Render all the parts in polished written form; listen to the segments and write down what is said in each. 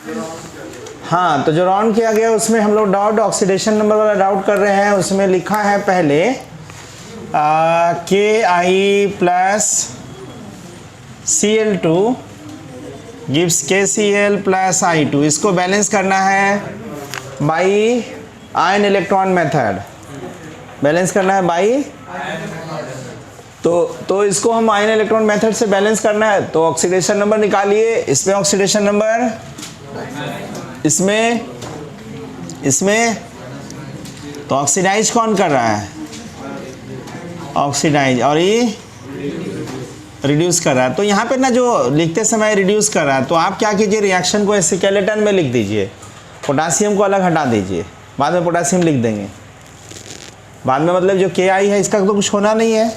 हाँ, तो जो राउंड किया गया उसमें हम लोग डॉट ऑक्सीडेशन नंबर वाला डाउट कर रहे हैं। उसमें लिखा है पहले Ki plus Cl2 gives KCl plus I2। इसको बैलेंस करना है by ion electron method, balance करना है बाई। तो इसको हम आयन इलेक्ट्रॉन मेथड से बैलेंस करना है, तो ऑक्सीडेशन नंबर निकालिए। इसमें ऑक्सीडेशन नंबर, इसमें तो ऑक्सीडाइज कौन कर रहा है? ऑक्सीडाइज, और ये रिड्यूस कर रहा है। तो यहाँ पे ना जो लिखते समय रिड्यूस कर रहा है, तो आप क्या कीजिए, रिएक्शन को स्केलेटन में लिख दीजिए, पोटासियम को अलग हटा दीजिए, बाद में पोटासियम लिख देंगे। बाद में मतलब जो Ki है इसका तो कुछ होना नहीं है,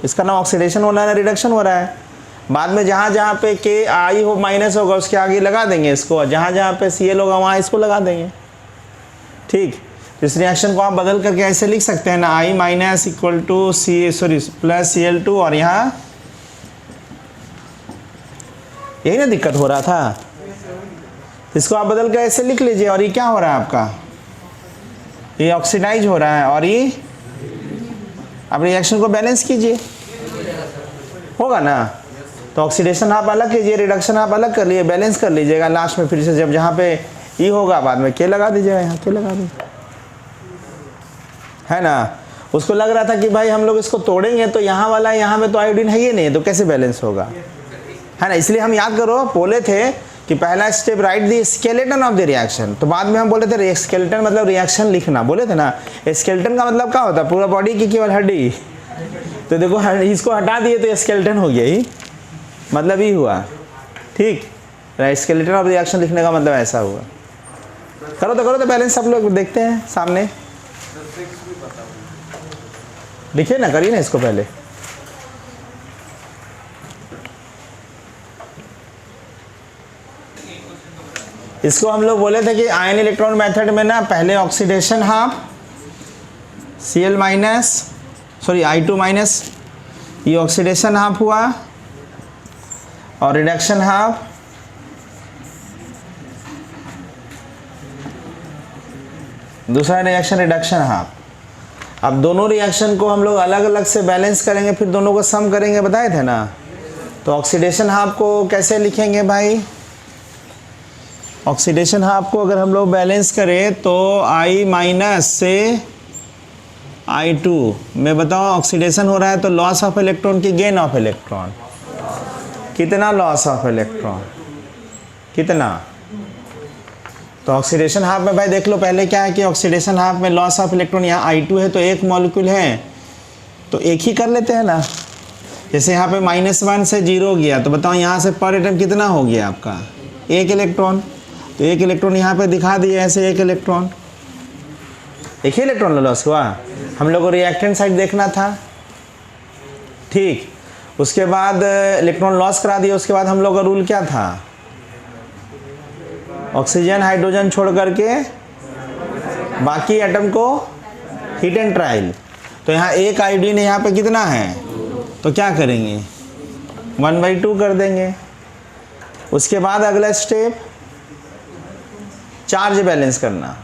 इसका ना ऑक्सीडेशन होना है ना रिडक्शन हो रहा है। बाद में जहाँ जहाँ पे Ki हो माइनस होगा उसके आगे लगा देंगे इसको, जहाँ जहाँ पे Cl होगा वहाँ इसको लगा देंगे। ठीक, इस रिएक्शन को आप बदल करके ऐसे लिख सकते हैं ना, I minus equal two plus Cl2, और यहाँ यही ना दिक्कत हो रहा था, इसको आप बदल कर ऐसे लिख लीजिए। और ये क्या हो रहा है आपका, ये ऑक्सीडाइज हो रहा है, और ये आप रिएक्शन को बैलेंस कीजिए, होगा ना। तो ऑक्सीडेशन आप अलग कीजिए, रिडक्शन आप अलग कर लिए, बैलेंस कर लीजिएगा। लास्ट में फिर से जब जहाँ पे ई होगा बाद में के लगा दीजिएगा, यहाँ के लगा दीजिए, है ना। उसको लग रहा था कि भाई हम लोग इसको तोड़ेंगे तो यहाँ वाला यहाँ में तो आयोडीन है ही नहीं, तो कैसे बैलेंस होगा, है ना। इसलिए हम याद करो बोले थे कि पहला step right the skeleton of the reaction. तो बाद में हम बोले थे स्केलेटन मतलब रिएक्शन लिखना, बोले थे ना। स्केलेटन का मतलब क्या होता है, पूरा बॉडी की केवल हड्डी। तो देखो इसको हटा दिए तो स्केलेटन हो गया, ही मतलब ही हुआ। ठीक, स्केलेटन ऑफ रिएक्शन लिखने का मतलब ऐसा हुआ। करो तो बैलेंस सब लोग देखते हैं सामने, लिखिए ना, करिए ना इसको पहले। इसको हम लोग बोले थे कि आयन इलेक्ट्रॉन मेथड में ना पहले oxidation half Cl minus I2 minus, ये ऑक्सीडेशन हाफ हुआ, और रिडक्शन हाफ दूसरा रिएक्शन रिडक्शन हाफ। अब दोनों रिएक्शन को हम लोग अलग अलग से बैलेंस करेंगे, फिर दोनों को सम करेंगे, बताए थे ना। तो ऑक्सीडेशन हाफ को कैसे लिखेंगे भाई, ऑक्सीडेशन हाफ को अगर हम लोग बैलेंस करें तो I माइनस से I2 में बताओ ऑक्सीडेशन हो रहा है तो लॉस ऑफ इलेक्ट्रॉन की गेन ऑफ इलेक्ट्रॉन, कितना लॉस ऑफ इलेक्ट्रॉन, कितना। तो ऑक्सीडेशन हाफ में भाई देख लो पहले क्या है कि ऑक्सीडेशन हाफ में लॉस ऑफ इलेक्ट्रॉन, यहाँ I2 है तो एक मॉलिक्यूल है तो एक ही कर लेते हैं ना। जैसे यहाँ पे -1 से 0 गया, तो बताओ यहाँ से पर एटम कितना हो गया आपका, एक इलेक्ट्रॉन। तो एक इलेक्ट्रॉन यहाँ पे दिखा दिए ऐसे, एक इलेक्ट्रॉन, एक ही इलेक्ट्रॉन लॉस हुआ। हम लोग को रिएक्टेंट साइड देखना था। ठीक, उसके बाद इलेक्ट्रॉन लॉस करा दिया। उसके बाद हम लोग का रूल क्या था, ऑक्सीजन हाइड्रोजन छोड़ करके बाकी एटम को हिट एंड ट्रायल। तो यहाँ एक आयोडीन यहाँ पे कितना है, तो क्या करेंगे 1/2 कर देंगे। उसके बाद अगला स्टेप चार्ज बैलेंस करना,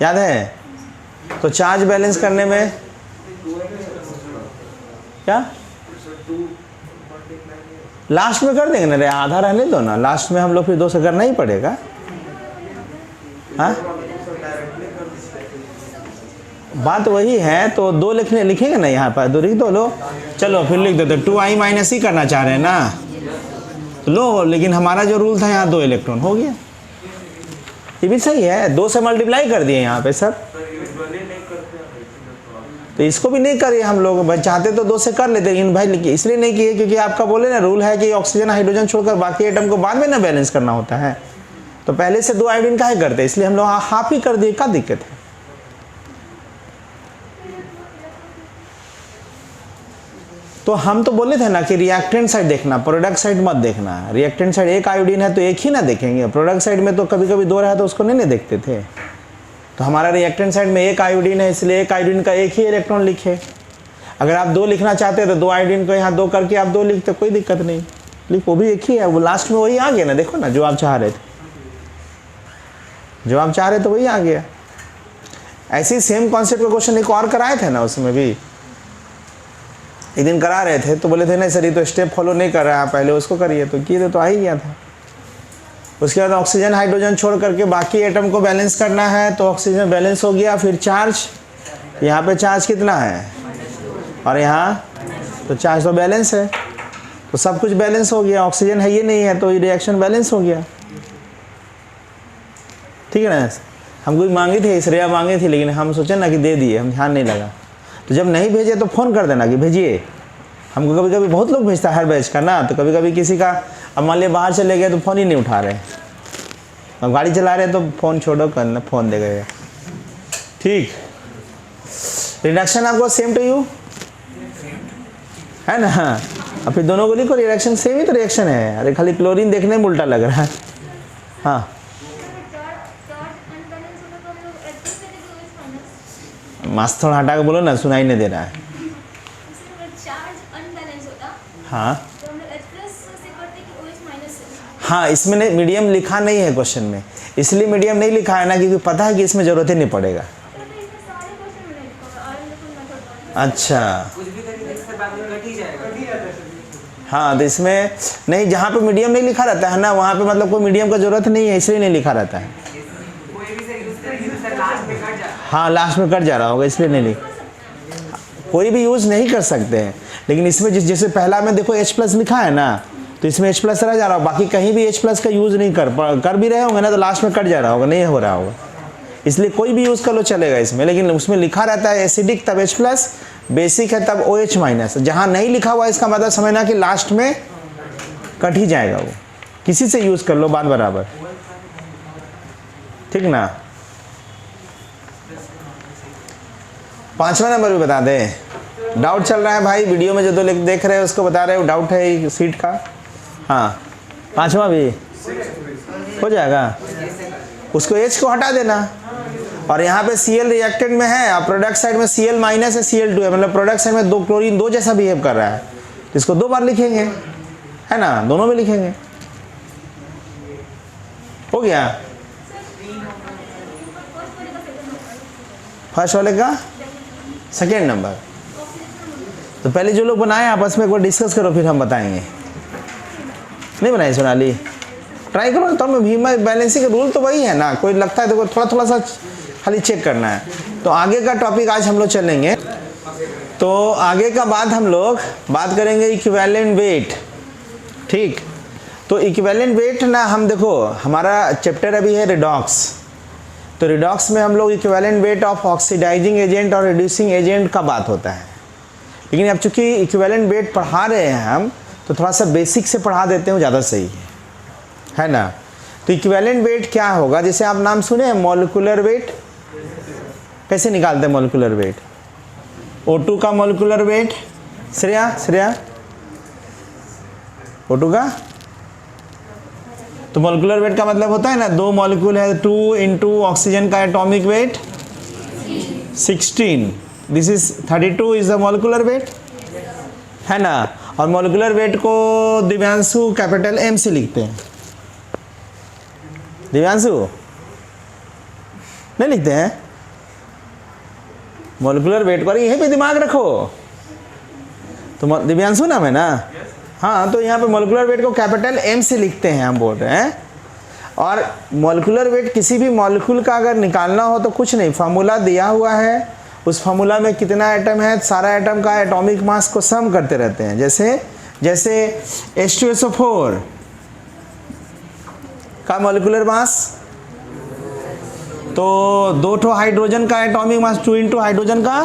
याद है। तो चार्ज बैलेंस करने में क्या लास्ट में कर देंगे ना रे, आधा रहने दो ना, लास्ट में हम लोग फिर 2 से करना ही पड़ेगा। हाँ, बात वही है। तो 2 लिखेंगे ना यहाँ पर, 2 लिख दो, लो चलो फिर लिख देते 2I माइनस ही करना चाह रहे हैं ना, तो लो। लेकिन हमारा जो रूल था यहाँ 2 इलेक्ट्रॉन हो गया, ये भी सही है, 2 से मल्टीप्लाई कर दिए यहाँ पे सब। तो इसको भी नहीं करिए हम लोग, भाई चाहते तो 2 से कर लेते, लेकिन भाई इसलिए नहीं किए क्योंकि आपका बोले ना रूल है कि ऑक्सीजन हाइड्रोजन छोड़कर बाकी एटम को बाद में ना बैलेंस करना होता है। तो पहले से 2 आयोडीन काहे करते, इसलिए हम लोग हाफ ही कर दिए, क्या दिक्कत है। तो हम तो बोले थे ना कि रिएक्टेंट साइड देखना, प्रोडक्ट साइड मत देखना। रिएक्टेंट साइड एक आयोडीन है तो एक ही ना देखेंगे, प्रोडक्ट साइड में तो कभी कभी 2 रहा तो उसको नहीं देखते थे। तो हमारा रिएक्टेंट साइड में एक आयोडीन है, इसलिए एक आयोडीन का एक ही इलेक्ट्रॉन लिखे। अगर आप 2 लिखना चाहते हैं तो 2 आयोडीन को यहाँ 2 करके आप 2 लिखते, कोई दिक्कत नहीं, लिख वो भी एक ही है, वो लास्ट में वही आ गया ना, देखो ना जो आप चाह रहे थे। जो आप चाह रहे तो वही आ गया। ऐसे ही सेम कॉन्सेप्ट का क्वेश्चन एक और कराए थे ना, उसमें भी एक दिन करा रहे थे तो बोले थे नहीं सर ये तो स्टेप फॉलो नहीं कर रहा है, पहले उसको करिए, तो किए तो आ ही गया था। उसके बाद ऑक्सीजन हाइड्रोजन छोड़ करके बाकी एटम को बैलेंस करना है, तो ऑक्सीजन बैलेंस हो गया। फिर चार्ज, यहाँ पे चार्ज कितना है और यहाँ तो चार्ज तो बैलेंस है, तो सब कुछ बैलेंस हो गया। ऑक्सीजन है ये नहीं है तो ये रिएक्शन बैलेंस हो गया। ठीक है ना। हमको मांगी थी, श्रेया मांगी थी, लेकिन हम सोचे ना कि दे दिए, हम ध्यान नहीं लगा। तो जब नहीं भेजे तो फ़ोन कर देना कि भेजिए। हमको कभी कभी बहुत लोग भेजता है हर बैच का ना, तो कभी कभी किसी का, अब मान लिया बाहर चले गए तो फ़ोन ही नहीं उठा रहे, अब गाड़ी चला रहे तो फ़ोन छोड़ो, करना फ़ोन दे गए। ठीक, रिडक्शन आपको सेम टू यू है ना। अब फिर दोनों को लिखो, रिएक्शन सेम ही तो रिएक्शन है। अरे खाली क्लोरीन देखने में उल्टा लग रहा है। हाँ मास्क थोड़ा हटा के बोलो ना, सुनाई नहीं दे रहा है। हाँ हाँ, इसमें नहीं, मीडियम लिखा नहीं है क्वेश्चन में, इसलिए मीडियम नहीं लिखा है ना, क्योंकि पता है कि इसमें ज़रूरत ही नहीं पड़ेगा। अच्छा हाँ, तो इसमें नहीं, जहाँ पे मीडियम नहीं लिखा रहता है ना, वहाँ पे मतलब कोई मीडियम का ज़रूरत नहीं है, इसलिए नहीं लिखा रहता है। हाँ लास्ट में कट जा रहा होगा, इसलिए नहीं लिखा। कोई भी यूज़ नहीं कर सकते हैं, लेकिन इसमें जैसे पहला में देखो H+ लिखा है ना, तो इसमें H+ रह जा रहा होगा, बाकी कहीं भी H+ का यूज़ नहीं कर भी रहे होंगे ना, तो लास्ट में कट जा रहा होगा, नहीं हो रहा होगा। इसलिए कोई भी यूज़ कर लो चलेगा इसमें, लेकिन उसमें लिखा रहता है एसिडिक तब H+, बेसिक है तब OH-। जहाँ नहीं लिखा हुआ इसका मतलब समझना कि लास्ट में कट ही जाएगा वो, किसी से यूज़ कर लो बात बराबर। ठीक ना। 5वां नंबर भी बता दें। डाउट चल रहा है भाई, वीडियो में जो दो देख रहे हैं उसको बता रहे हो, डाउट है सीट का। हाँ 5वां भी हो जाएगा, उसको H को हटा देना, और यहाँ पे Cl रिएक्टेंट में है और प्रोडक्ट साइड में Cl- है, Cl2 है, मतलब प्रोडक्ट साइड में दो क्लोरीन दो जैसा बिहेव कर रहा है, तो इसको 2 बार लिखेंगे, है ना, दोनों में लिखेंगे। हो गया। फर्स्ट वाले का सेकेंड नंबर। तो पहले जो लोग बनाए आपस में एक बार डिस्कस करो, फिर हम बताएंगे। नहीं बनाए सोनाली, ट्राई करो तो। मैं भीमा बैलेंसिंग का रूल तो वही है ना, कोई लगता है तो थोड़ा सा खाली चेक करना है। तो आगे का टॉपिक आज हम लोग चलेंगे, तो आगे का बाद हम लोग बात करेंगे इक्विवेलेंट वेट। ठीक, तो इक्विवेलेंट वेट ना, हम देखो हमारा चैप्टर अभी है रिडॉक्स, तो रिडॉक्स में हम लोग equivalent weight of oxidising agent और रिड्यूसिंग एजेंट का बात होता है। लेकिन अब चूंकि इक्विवेलेंट वेट पढ़ा रहे हैं हम, तो थोड़ा सा बेसिक से पढ़ा देते हैं, ज़्यादा सही है ना। तो इक्विवेलेंट वेट क्या होगा, जैसे आप नाम सुने हैं मॉलिक्यूलर वेट, कैसे निकालते हैं मॉलिक्यूलर वेट। O2 का मॉलिक्यूलर वेट, श्रेया O2 का, तो मॉलिक्यूलर वेट का मतलब होता है ना, 2 मॉलिक्यूल है, 2 इंटू ऑक्सीजन का atomic weight 16, this is 32 is the molecular weight, है ना। और मॉलिक्यूलर वेट को दिव्यांशु कैपिटल M से लिखते हैं। दिव्यांशु नहीं लिखते हैं मॉलिक्यूलर वेट पर, यहीं पे दिमाग रखो। तो दिव्यांशु नाम है ना, हाँ, तो यहाँ पे मॉलिक्यूलर वेट को कैपिटल M से लिखते हैं, हम बोल रहे हैं। और मॉलिक्यूलर वेट किसी भी मॉलिक्यूल का अगर निकालना हो तो कुछ नहीं, फार्मूला दिया हुआ है, उस फार्मूला में कितना एटम है, सारा एटम का एटॉमिक मास को सम करते रहते हैं। जैसे H2SO4 का मॉलिक्यूलर मास, तो 2 हाइड्रोजन का एटॉमिक मास 2 इंटू हाइड्रोजन का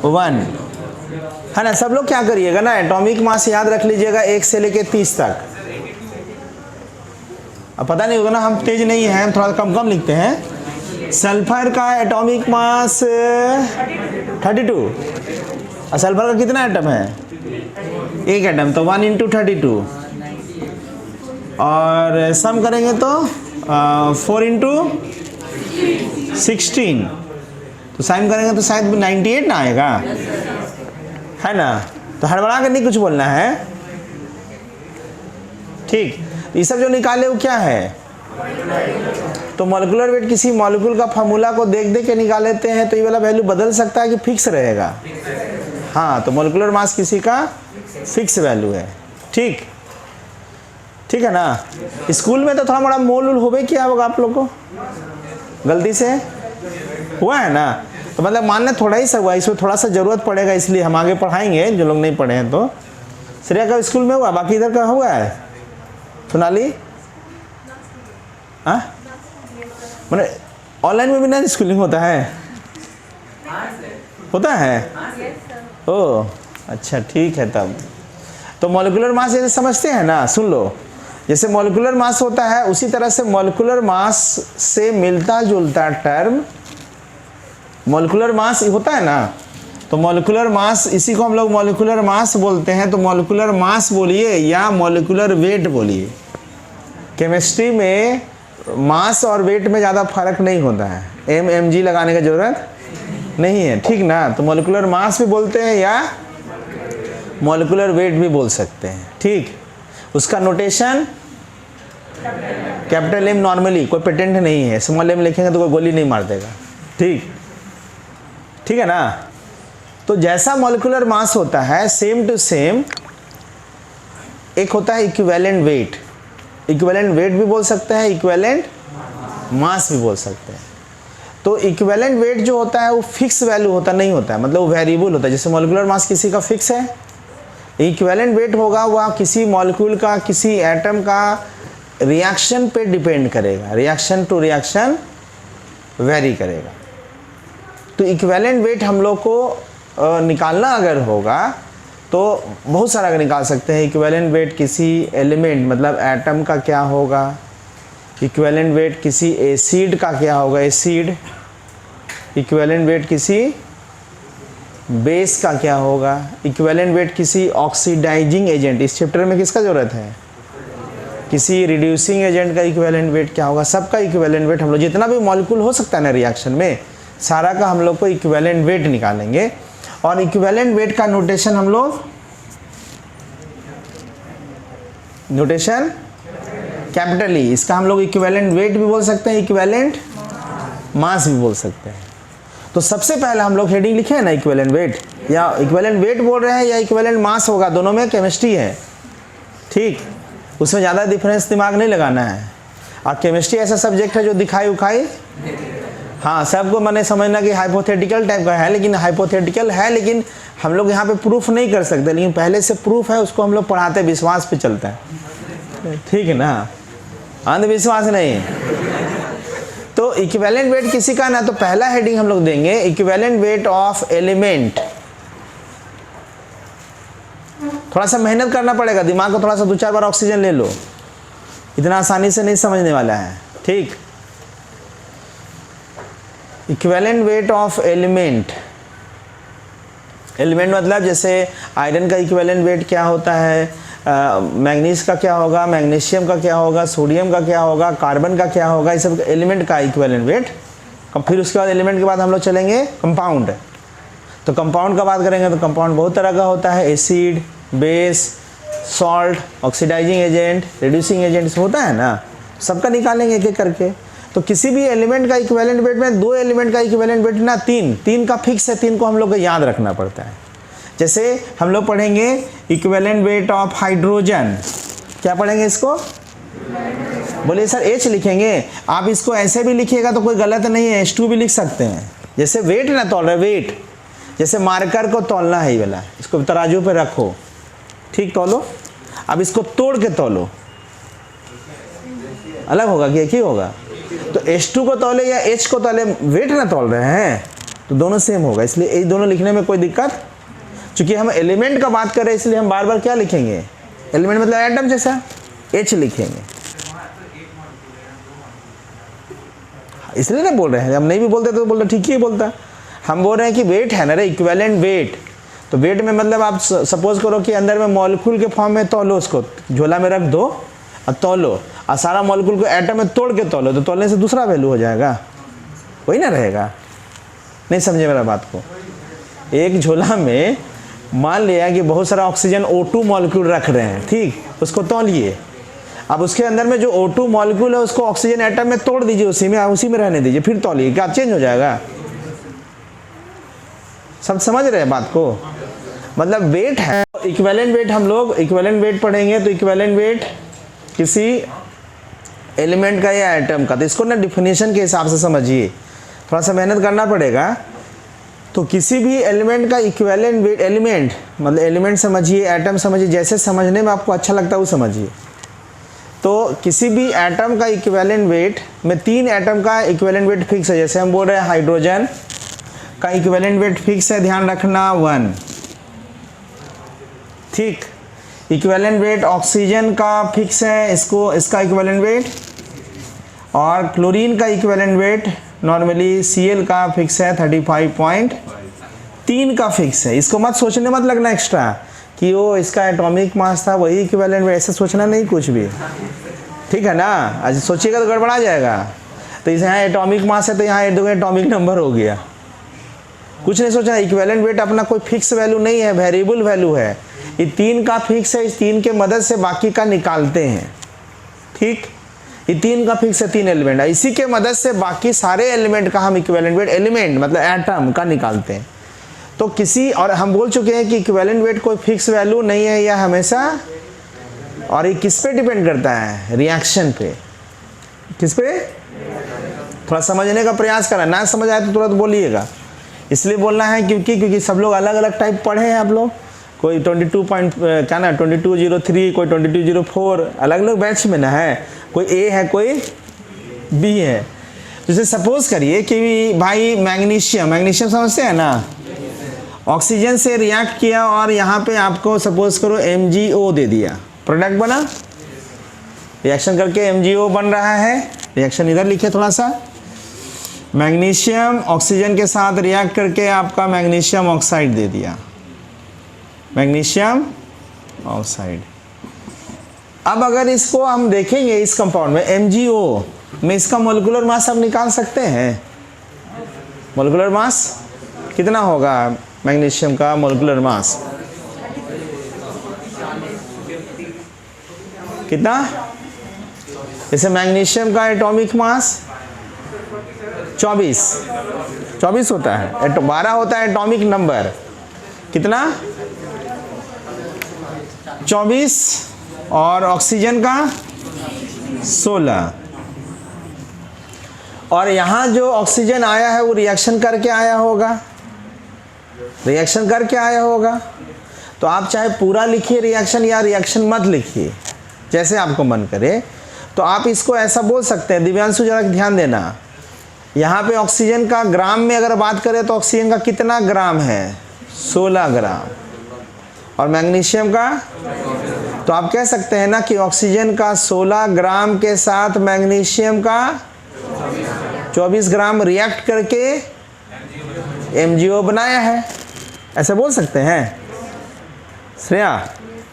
1, है ना। सब लोग क्या करिएगा ना, एटॉमिक मास याद रख लीजिएगा 1 से लेके 30 तक। अब पता नहीं होगा ना, हम तेज नहीं हैं, हम थोड़ा कम लिखते हैं। सल्फर का एटॉमिक मास 32, और सल्फर का कितना एटम है, 1 एटम, तो 1 इंटू 32, और सम करेंगे तो 4 इंटू 16, तो साइन करेंगे तो शायद 98 ना आएगा, है ना। तो हड़बड़ा कर नहीं कुछ बोलना है। ठीक, ये सब जो निकाले वो क्या है, तो मॉलिक्यूलर वेट किसी मॉलिक्यूल का फार्मूला को देख देख के निकाल लेते हैं तो ये वाला वैल्यू बदल सकता है कि फिक्स रहेगा? हाँ, तो मॉलिक्यूलर मास किसी का फिक्स वैल्यू है। ठीक ठीक है ना। स्कूल में तो थोड़ा मोड़ा मोल उल होवे किया होगा आप लोग को, गलती से हुआ है ना। तो मतलब मानना थोड़ा ही सा हुआ, इसमें थोड़ा सा ज़रूरत पड़ेगा, इसलिए हम आगे पढ़ाएंगे जो लोग नहीं पढ़े हैं। तो श्रेया का स्कूल में हुआ, बाकी इधर का हुआ है? सोनाली? हाँ, मैंने ऑनलाइन में भी ना स्कूलिंग होता है? होता है? ओह अच्छा, ठीक है तब। तो मॉलिक्यूलर मास जैसे समझते हैं ना, सुन लो, जैसे मॉलिक्यूलर मास होता है उसी तरह से मॉलिक्यूलर मास से मिलता जुलता टर्म मॉलिक्यूलर मास होता है ना। तो मॉलिक्यूलर मास, इसी को हम लोग मॉलिक्यूलर मास बोलते हैं। तो मॉलिक्यूलर मास बोलिए या मॉलिक्यूलर वेट बोलिए, केमिस्ट्री में मास और वेट में ज़्यादा फर्क नहीं होता है, mg लगाने की ज़रूरत नहीं है, ठीक ना। तो मॉलिक्यूलर मास भी बोलते हैं या मॉलिक्यूलर वेट भी बोल सकते हैं, ठीक। उसका नोटेशन कैपिटल एम नॉर्मली, कोई पेटेंट नहीं है, स्मॉल एम लिखेंगे तो कोई गोली नहीं मार देगा, ठीक ठीक है ना। तो जैसा मॉलिक्यूलर मास होता है सेम टू सेम एक होता है इक्विवेलेंट वेट। इक्विवेलेंट वेट भी बोल सकते हैं, इक्विवेलेंट मास भी बोल सकते हैं। तो इक्विवेलेंट वेट जो होता है वो फिक्स वैल्यू होता नहीं होता है, मतलब वो वेरिएबल होता है। जैसे मॉलिक्यूलर मास किसी का फिक्स है, इक्विवेलेंट वेट होगा वह किसी मॉलिक्यूल का, किसी एटम का रिएक्शन पे डिपेंड करेगा, रिएक्शन टू रिएक्शन वेरी करेगा। तो इक्विवेलेंट वेट हम लोग को निकालना अगर होगा तो बहुत सारा निकाल सकते हैं। इक्विवेलेंट वेट किसी एलिमेंट मतलब एटम का क्या होगा, इक्विवेलेंट वेट किसी एसिड का क्या होगा, एसिड, इक्विवेलेंट वेट किसी बेस का क्या होगा, इक्विवेलेंट वेट किसी ऑक्सीडाइजिंग एजेंट, इस चैप्टर में किसका ज़रूरत है, किसी रिड्यूसिंग एजेंट का इक्विवेलेंट वेट क्या होगा। सबका इक्विवेलेंट वेट हम लोग जितना भी मॉलिक्यूल हो सकता है ना रिएक्शन में, सारा का हम लोग को इक्विवेलेंट वेट निकालेंगे। और इक्विवेलेंट वेट का नोटेशन हम लोग, नोटेशन कैपिटल ई, इसका हम लोग इक्विवेलेंट वेट भी बोल सकते हैं, इक्विवेलेंट मास भी बोल सकते हैं। तो सबसे पहले हम लोग हेडिंग लिखे हैं ना इक्विवेलेंट वेट, या इक्विवेलेंट वेट बोल रहे हैं या इक्विवेलेंट मास होगा, दोनों में केमिस्ट्री है, ठीक। उसमें ज़्यादा डिफरेंस दिमाग नहीं लगाना है। और केमिस्ट्री ऐसा सब्जेक्ट है जो दिखाई उखाई, हाँ, सबको मैंने समझना कि हाइपोथेटिकल टाइप का है, लेकिन हाइपोथेटिकल है लेकिन हम लोग यहाँ पे प्रूफ नहीं कर सकते, लेकिन पहले से प्रूफ है उसको हम लोग पढ़ाते, विश्वास पे चलता है, ठीक है ना, अंधविश्वास नहीं। तो इक्विवेलेंट वेट किसी का ना, तो पहला हेडिंग हम लोग देंगे इक्विवेलेंट वेट ऑफ एलिमेंट। थोड़ा सा मेहनत करना पड़ेगा, दिमाग को थोड़ा सा 2-4 बार ऑक्सीजन ले लो, इतना आसानी से नहीं समझने वाला है, ठीक। Equivalent weight of element, element मतलब जैसे आयरन का इक्विवेलेंट वेट क्या होता है, मैग्नीज का क्या होगा, मैग्नीशियम का क्या होगा, सोडियम का क्या होगा, कार्बन का क्या होगा, ये सब एलिमेंट का इक्विवेलेंट वेट। फिर उसके बाद एलिमेंट के बाद हम लोग चलेंगे कंपाउंड। तो कंपाउंड का बात करेंगे तो कंपाउंड बहुत तरह का होता है, acid, base, salt, oxidising agent, reducing agent होता है ना, सबका निकालेंगे एक एक करके। तो किसी भी एलिमेंट का इक्विवेलेंट वेट में 2 एलिमेंट का इक्विवेलेंट वेट ना 3 का फिक्स है, 3 को हम लोग को याद रखना पड़ता है। जैसे हम लोग पढ़ेंगे इक्विवेलेंट वेट ऑफ हाइड्रोजन, क्या पढ़ेंगे इसको, बोलिए सर H लिखेंगे, आप इसको ऐसे भी लिखिएगा तो कोई गलत नहीं है, H2 भी लिख सकते हैं। जैसे वेट ना तोल रहे, वेट जैसे मार्कर को तोलना है, ये वाला इसको तराजू पे रखो, ठीक, तोलो। अब इसको तोड़ के तोलो, अलग होगा कि एक ही होगा। तो H2 को तोले या H को तोले, वेट ना तोल रहे हैं तो दोनों सेम होगा, इसलिए ये दोनों लिखने में कोई दिक्कत। चूंकि हम एलिमेंट का बात कर रहे हैं इसलिए हम बार बार क्या लिखेंगे, एलिमेंट मतलब एटम जैसा, H लिखेंगे, इसलिए ना बोल रहे हैं। हम नहीं भी बोलते तो बोल रहे ठीक ही बोलता, हम बोल रहे हैं कि वेट है ना रे, इक्विवेलेंट वेट। तो वेट में मतलब आप सपोज करो कि अंदर में मॉलिक्यूल के फॉर्म में तोलो, उसको झोला में रख दो और तोलो, और सारा मॉलिक्यूल को एटम में तोड़ के तोलो, तो तोलने से दूसरा वैल्यू हो जाएगा, वही ना रहेगा। नहीं समझे मेरा बात को। एक झोला में मान लिया कि बहुत सारा ऑक्सीजन O2 मॉलिक्यूल रख रहे हैं, ठीक, उसको तौलिए, अब उसके अंदर में जो O2 मॉलिक्यूल है उसको ऑक्सीजन एटम में तोड़ दीजिए, उसी में रहने दीजिए, फिर तौलिए, क्या चेंज हो जाएगा? सब समझ रहे हैं बात को? मतलब वेट है, इक्विवेलेंट वेट, हम लोग इक्विवेलेंट वेट पढ़ेंगे तो इक्विवेलेंट वेट किसी एलिमेंट का या एटम का, तो इसको ना डिफिनेशन के हिसाब से समझिए, थोड़ा सा मेहनत करना पड़ेगा। तो किसी भी एलिमेंट का इक्विवेलेंट वेट, एलिमेंट मतलब एलिमेंट समझिए, एटम समझिए, जैसे समझने में आपको अच्छा लगता है वो समझिए। तो किसी भी एटम का इक्विवेलेंट वेट में 3 एटम का इक्विवेलेंट वेट फिक्स है। जैसे हम बोल रहे हैं हाइड्रोजन का इक्विवेलेंट वेट फिक्स है, ध्यान रखना 1, ठीक। इक्विवेलेंट वेट ऑक्सीजन का फिक्स है, इसका इक्विवेलेंट वेट, और क्लोरीन का इक्विवेलेंट वेट नॉर्मली Cl का फिक्स है 35.3 का फिक्स है। इसको मत सोचने मत लगना एक्स्ट्रा कि वो इसका एटॉमिक मास था वही इक्विवेलेंट वेट, ऐसे सोचना नहीं कुछ भी, ठीक है ना? आज सोचिएगा तो गड़बड़ा जाएगा। तो इस यहाँ एटॉमिक मास है तो यहाँ एटॉमिक नंबर हो गया, कुछ नहीं सोचना। इक्विवेलेंट वेट अपना कोई फिक्स वैल्यू नहीं है, वेरिएबल वैल्यू है। ये 3 का फिक्स है, इस 3 के मदद से बाकी का निकालते हैं, ठीक। ये 3 का फिक्स है, 3 एलिमेंट है, इसी के मदद से बाकी सारे एलिमेंट का हम इक्विवेलेंट वेट, एलिमेंट मतलब एटम का निकालते हैं। तो किसी, और हम बोल चुके हैं कि इक्विवेलेंट वेट कोई फिक्स वैल्यू नहीं है, यह हमेशा, और ये किस पे डिपेंड करता है? रिएक्शन पे। किस पे? थोड़ा समझने का प्रयास करा, ना समझ आए तो तुरंत बोलिएगा, इसलिए बोलना है क्योंकि सब लोग अलग अलग टाइप पढ़े हैं। आप लोग कोई 2203, कोई 2204, अलग अलग बैच में ना है, कोई ए है कोई बी है। जैसे सपोज करिए कि भाई मैग्नीशियम समझते हैं ना, ऑक्सीजन से रिएक्ट किया और यहाँ पे आपको सपोज करो MgO दे दिया, प्रोडक्ट बना, रिएक्शन करके MgO बन रहा है। रिएक्शन इधर लिखे थोड़ा सा, मैग्नीशियम ऑक्सीजन के साथ रिएक्ट करके आपका मैग्नीशियम ऑक्साइड दे दिया, मैग्नीशियम ऑक्साइड। अब अगर इसको हम देखेंगे इस कंपाउंड में MgO में, इसका मोलिकुलर मास आप निकाल सकते हैं। मोलिकुलर मास कितना होगा मैग्नीशियम का? मोलिकुलर मास कितना? जैसे मैग्नीशियम का एटॉमिक मास 24 होता है, 12 होता है एटॉमिक नंबर, कितना? 24, और ऑक्सीजन का 16। और यहाँ जो ऑक्सीजन आया है वो रिएक्शन करके आया होगा, तो आप चाहे पूरा लिखिए रिएक्शन या रिएक्शन मत लिखिए, जैसे आपको मन करे। तो आप इसको ऐसा बोल सकते हैं, दिव्यांशु जरा ध्यान देना, यहाँ पे ऑक्सीजन का ग्राम में अगर बात करें तो ऑक्सीजन का कितना ग्राम है? 16 ग्राम। और मैग्नीशियम का, तो आप कह सकते हैं ना कि ऑक्सीजन का 16 ग्राम के साथ मैग्नीशियम का 24 ग्राम रिएक्ट करके MgO बनाया है, ऐसे बोल सकते हैं। श्रेया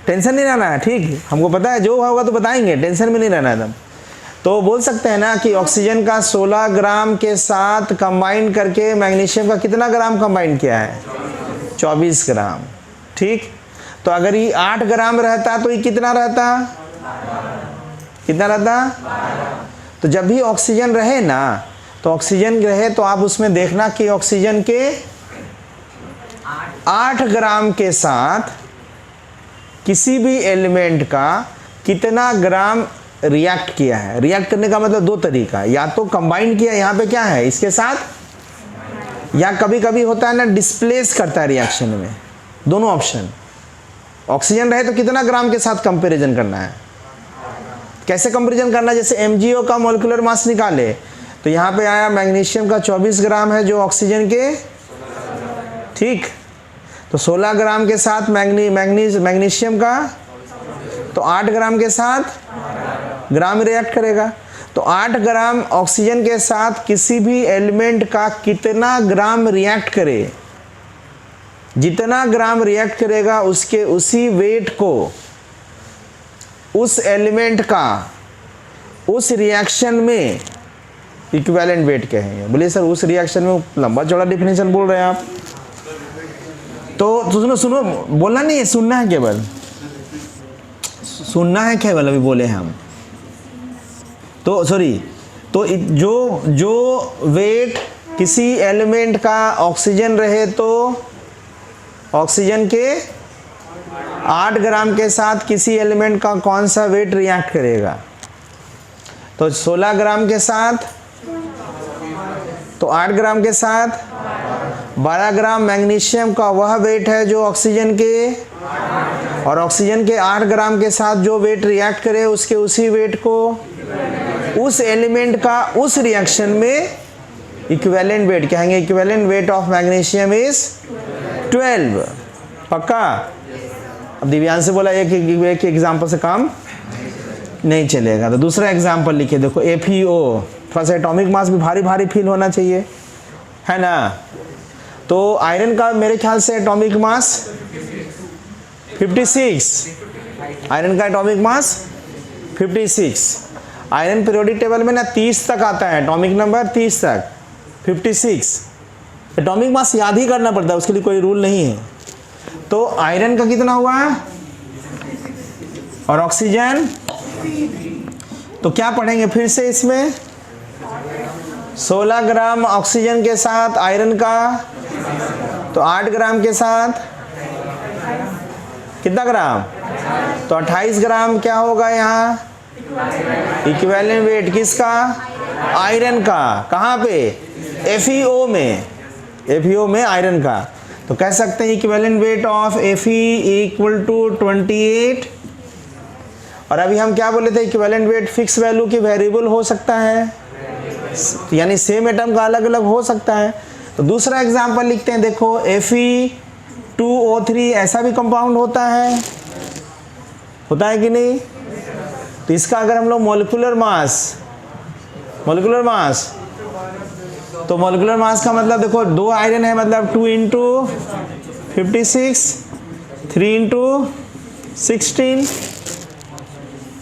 टेंशन नहीं रहना है, ठीक, हमको पता है जो होगा तो बताएंगे, टेंशन में नहीं रहना है एकदम। तो बोल सकते हैं ना कि ऑक्सीजन का 16 ग्राम के साथ कंबाइन करके मैग्नीशियम का कितना ग्राम कंबाइन किया है? 24 ग्राम, ठीक। तो अगर ये 8 ग्राम रहता तो ये कितना रहता? तो जब भी ऑक्सीजन रहे ना, तो ऑक्सीजन रहे तो आप उसमें देखना कि ऑक्सीजन के 8 ग्राम के साथ किसी भी एलिमेंट का कितना ग्राम रिएक्ट किया है। रिएक्ट करने का मतलब 2 तरीका, या तो कंबाइन किया, यहाँ पे क्या है इसके साथ, या कभी कभी होता है ना डिस्प्लेस करता है रिएक्शन में, दोनों ऑप्शन। ऑक्सीजन रहे तो कितना ग्राम के साथ कंपैरिजन करना है, कैसे कंपैरिजन करना है? जैसे MgO का मोलिकुलर मास निकाले तो यहाँ पे आया मैग्नीशियम का 24 ग्राम है जो ऑक्सीजन के, ठीक। तो 16 ग्राम के साथ मैग्नीशियम का, तो 8 ग्राम के साथ ग्राम रिएक्ट करेगा। तो 8 ग्राम ऑक्सीजन के साथ किसी भी एलिमेंट का कितना ग्राम रिएक्ट करे, जितना ग्राम रिएक्ट करेगा उसके उसी वेट को उस एलिमेंट का उस रिएक्शन में इक्विवेलेंट वेट कहेंगे। बोलिए सर उस रिएक्शन में, लंबा चौड़ा डिफिनेशन बोल रहे हैं आप। तो सुनो बोलना नहीं है, सुनना है केवल, सुनना है केवल, अभी बोले हम। तो सॉरी, तो जो वेट किसी एलिमेंट का ऑक्सीजन रहे तो ऑक्सीजन के 8 ग्राम के साथ किसी एलिमेंट का कौन सा वेट रिएक्ट करेगा? तो 16 ग्राम के साथ, तो 8 ग्राम के साथ 12 ग्राम मैग्नीशियम का वह वेट है जो ऑक्सीजन के, और ऑक्सीजन के 8 ग्राम के साथ जो वेट रिएक्ट करे उसके उसी वेट को उस एलिमेंट का उस रिएक्शन में इक्विवेलेंट वेट कहेंगे। Equivalent weight of magnesium is 12। पक्का? अब दिव्यांश से बोला एक एग्जाम्पल से काम नहीं चलेगा, तो दूसरा एग्जाम्पल लिखिए। देखो FeO, थोड़ा सा एटॉमिक मास भी भारी भारी फील होना चाहिए, है ना? तो आयरन का मेरे ख्याल से एटॉमिक मास 56, आयरन का atomic mass 56। Iron periodic table में ना 30 तक आता है, एटॉमिक नंबर 30 तक, 56। एटॉमिक मास याद ही करना पड़ता है, उसके लिए कोई रूल नहीं है। तो आयरन का कितना हुआ और ऑक्सीजन, तो क्या पढ़ेंगे फिर से इसमें? 16 ग्राम ऑक्सीजन के साथ आयरन का, तो 8 ग्राम के साथ कितना ग्राम? तो 28 ग्राम क्या होगा यहाँ? इक्विवेलेंट वेट किसका? आयरन का। कहाँ पे? FeO में, FeO में आयरन का। तो कह सकते हैं equivalent weight of Fe equal to 28। और अभी हम क्या बोले थे? इक्विवेलेंट वेट फिक्स वैल्यू की वेरिएबल हो सकता है, यानी सेम एटम का अलग अलग हो सकता है। तो दूसरा एग्जांपल लिखते हैं। देखो Fe2O3 ऐसा भी कंपाउंड होता है कि नहीं? तो इसका अगर हम लोग मोलिकुलर मास, तो मोलिकुलर मास का मतलब देखो 2 आयरन है, मतलब 2 × 56, 3 × 16,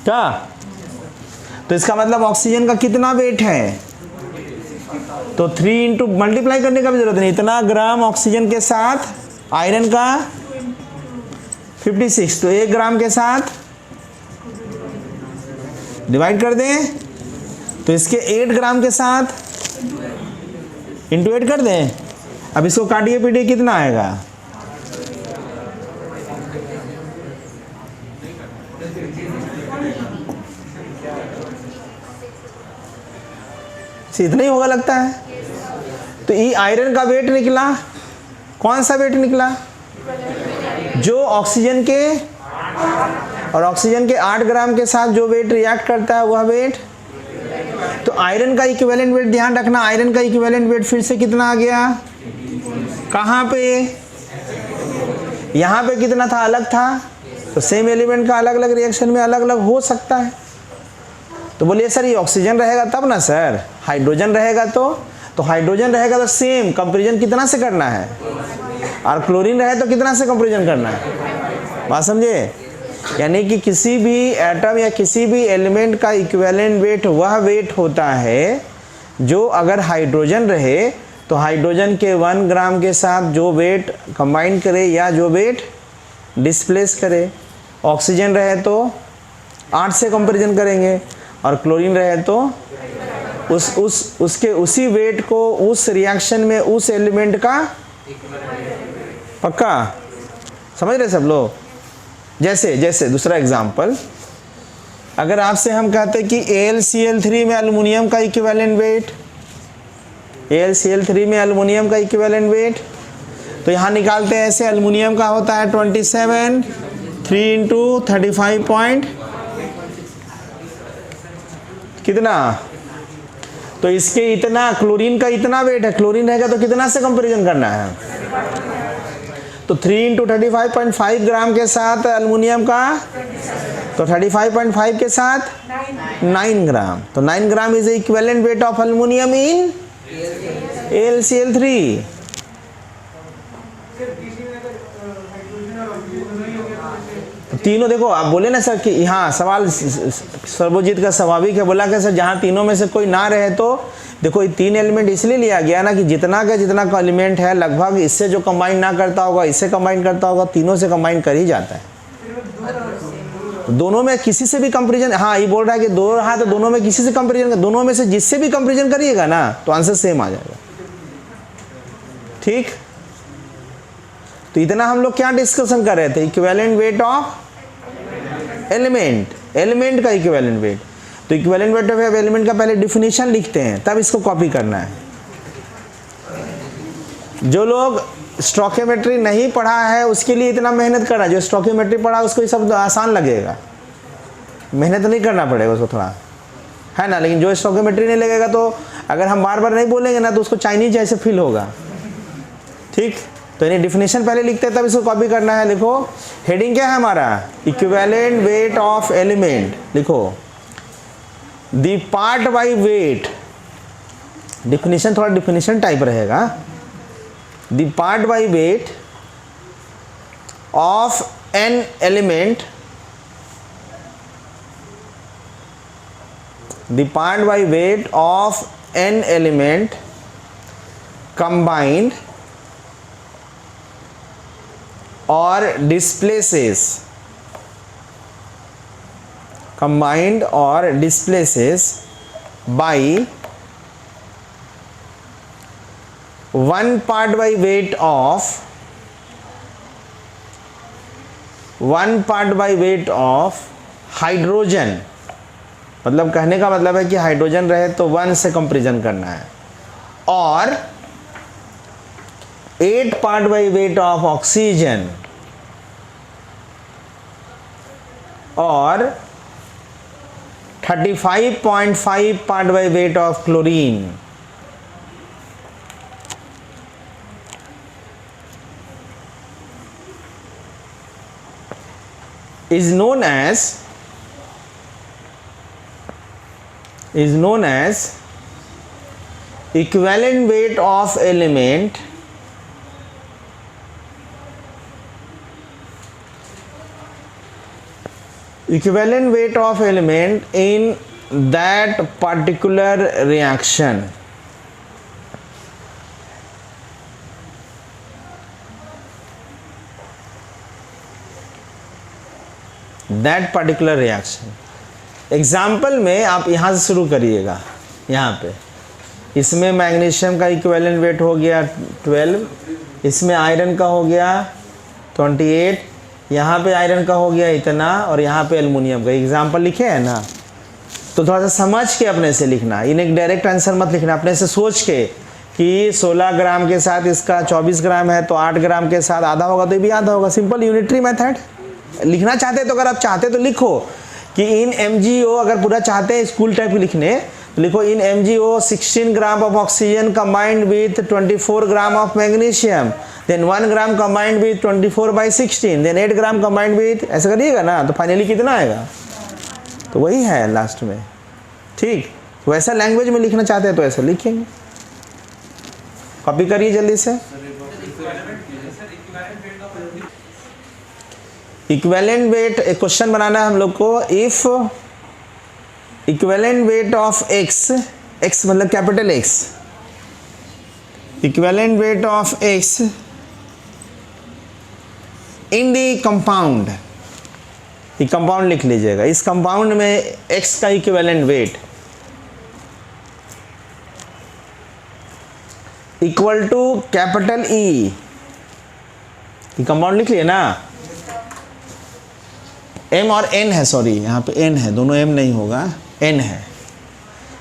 क्या? तो इसका मतलब ऑक्सीजन का कितना वेट है? तो 3 × मल्टीप्लाई करने का भी जरूरत नहीं, इतना ग्राम ऑक्सीजन के साथ आयरन का 56, तो 1 ग्राम के साथ डिवाइड कर दें, तो इसके 8 ग्राम के साथ इंटू 8 कर दें। अब इसको काटिए पीटिए, कितना आएगा? इतना ही होगा लगता है। तो ये आयरन का वेट निकला, कौन सा वेट निकला? जो ऑक्सीजन के और ऑक्सीजन के 8 ग्राम के साथ जो वेट रिएक्ट करता है वह वेट। तो आयरन का इक्विवेलेंट वेट ध्यान रखना, आयरन का इक्विवेलेंट वेट फिर से कितना आ गया? कहाँ पे? यहाँ पे कितना था? अलग था। तो सेम एलिमेंट का अलग अलग रिएक्शन में अलग अलग हो सकता है। तो बोलिए सर ये ऑक्सीजन रहेगा तब ना सर, हाइड्रोजन रहेगा तो हाइड्रोजन रहेगा तो सेम कंपैरिजन कितना से करना है? और क्लोरीन रहे तो कितना से कंपैरिजन करना है? बात समझे? यानी कि किसी भी एटम या किसी भी एलिमेंट का इक्विवेलेंट वेट वह वेट होता है जो अगर हाइड्रोजन रहे तो हाइड्रोजन के 1 ग्राम के साथ जो वेट कंबाइन करे या जो वेट डिस्प्लेस करे। ऑक्सीजन रहे तो 8 से कंपैरिजन करेंगे, और क्लोरीन रहे तो उसके उसी वेट को उस रिएक्शन में उस एलिमेंट का। पक्का? समझ रहे सब लोग? जैसे दूसरा एग्जांपल, अगर आपसे हम कहते हैं कि AlCl3 में एल्युमिनियम का इक्विवेलेंट वेट, AlCl3 में एल्युमिनियम का इक्विवेलेंट वेट, तो यहाँ निकालते हैं ऐसे। एल्युमिनियम का होता है 27, 3 × 35 पॉइंट कितना? तो इसके इतना, क्लोरीन का इतना वेट है, क्लोरीन रहेगा तो कितना से कंपैरिजन करना है? तो 3 × 35.5 ग्राम के साथ एल्युमिनियम का, तो 35.5 के साथ 9 ग्राम। तो 9 gram is equivalent weight of aluminium in AlCl3। तीनों देखो, आप बोले ना सर कि हाँ सवाल सर्वजीत का स्वाभाविक है, बोला कि सर जहाँ तीनों में से कोई ना रहे तो देखो ये 3 एलिमेंट इसलिए लिया गया ना कि जितना का एलिमेंट है लगभग इससे जो कंबाइन ना करता होगा इससे कंबाइन करता होगा, तीनों से कंबाइन कर ही जाता है। दोनों में किसी से भी कंपैरिजन, हाँ ये बोल रहा है कि दो रहा तो दोनों में किसी से कंपैरिजन, दोनों में से जिससे भी कंपैरिजन करिएगा ना तो आंसर सेम आ जाएगा। ठीक, तो इतना हम लोग क्या डिस्कशन कर रहे थे, equivalent weight of element, element का इक्विवेलेंट वेट। तो इक्विवेलेंट वेट ऑफ एलिमेंट का पहले डिफिनीशन लिखते हैं, तब इसको कॉपी करना है। जो लोग स्टोइकियोमेट्री नहीं पढ़ा है उसके लिए इतना मेहनत करना, जो स्टोइकियोमेट्री पढ़ा उसको ये सब आसान लगेगा, मेहनत नहीं करना पड़ेगा उसको थोड़ा, है ना। लेकिन जो स्टोइकियोमेट्री नहीं लगेगा तो अगर हम बार बार नहीं बोलेंगे ना तो उसको चाइनीज जैसे फील होगा। ठीक, तो यानी डिफिनीशन पहले लिखते हैं तब इसको कॉपी करना है। लिखो, हेडिंग क्या है हमारा, इक्विवेलेंट वेट ऑफ एलिमेंट। लिखो, the part by weight, definition थोड़ा डिफिनीशन टाइप रहेगा। The part by weight of an element, the part by weight of an element combined or displaces, combined or displaces by 1 part by weight of 1 part by weight of hydrogen. मतलब कहने का मतलब है कि hydrogen रहे तो 1 से comparison करना है, और 8 part by weight of oxygen और 35.5 part by weight of chlorine. is known as equivalent weight of element equivalent weight of element in that particular reaction। that particular reaction। Example में आप यहाँ से शुरू करिएगा, यहाँ पे इसमें मैग्नीशियम का इक्विवेलेंट वेट हो गया 12, इसमें आयरन का हो गया 28, यहाँ पे आयरन का हो गया इतना, और यहाँ पे एल्युमिनियम का। एग्जाम्पल लिखे हैं ना, तो थोड़ा सा समझ के अपने से लिखना, इन्हें डायरेक्ट आंसर मत लिखना, अपने से सोच के कि 16 ग्राम के साथ इसका 24 ग्राम है तो 8 ग्राम के साथ आधा होगा तो ये भी आधा होगा। Simple unitary method. लिखना चाहते तो, अगर आप चाहते तो लिखो कि इन MgO, अगर पूरा चाहते हैं स्कूल टाइप लिखने तो लिखो in MgO 16 gram of oxygen combined with 24 gram of magnesium, then 1 gram combined with 24/16, then 8 gram combined with, ऐसा करिएगा ना तो फाइनली कितना आएगा, तो वही है लास्ट में। ठीक, वैसा लैंग्वेज में लिखना चाहते हैं तो ऐसा लिखेंगे। कॉपी करिए जल्दी से। इक्विवेलेंट वेट, एक क्वेश्चन बनाना है हम लोग को। If equivalent weight of x, x मतलब capital X, equivalent weight of x in the compound, ये कंपाउंड लिख लीजिएगा। इस कंपाउंड में x का equivalent weight equal to capital E, ये कंपाउंड लिख लिए ना, M और N है, सॉरी यहाँ पे N है, दोनों M नहीं होगा, N है।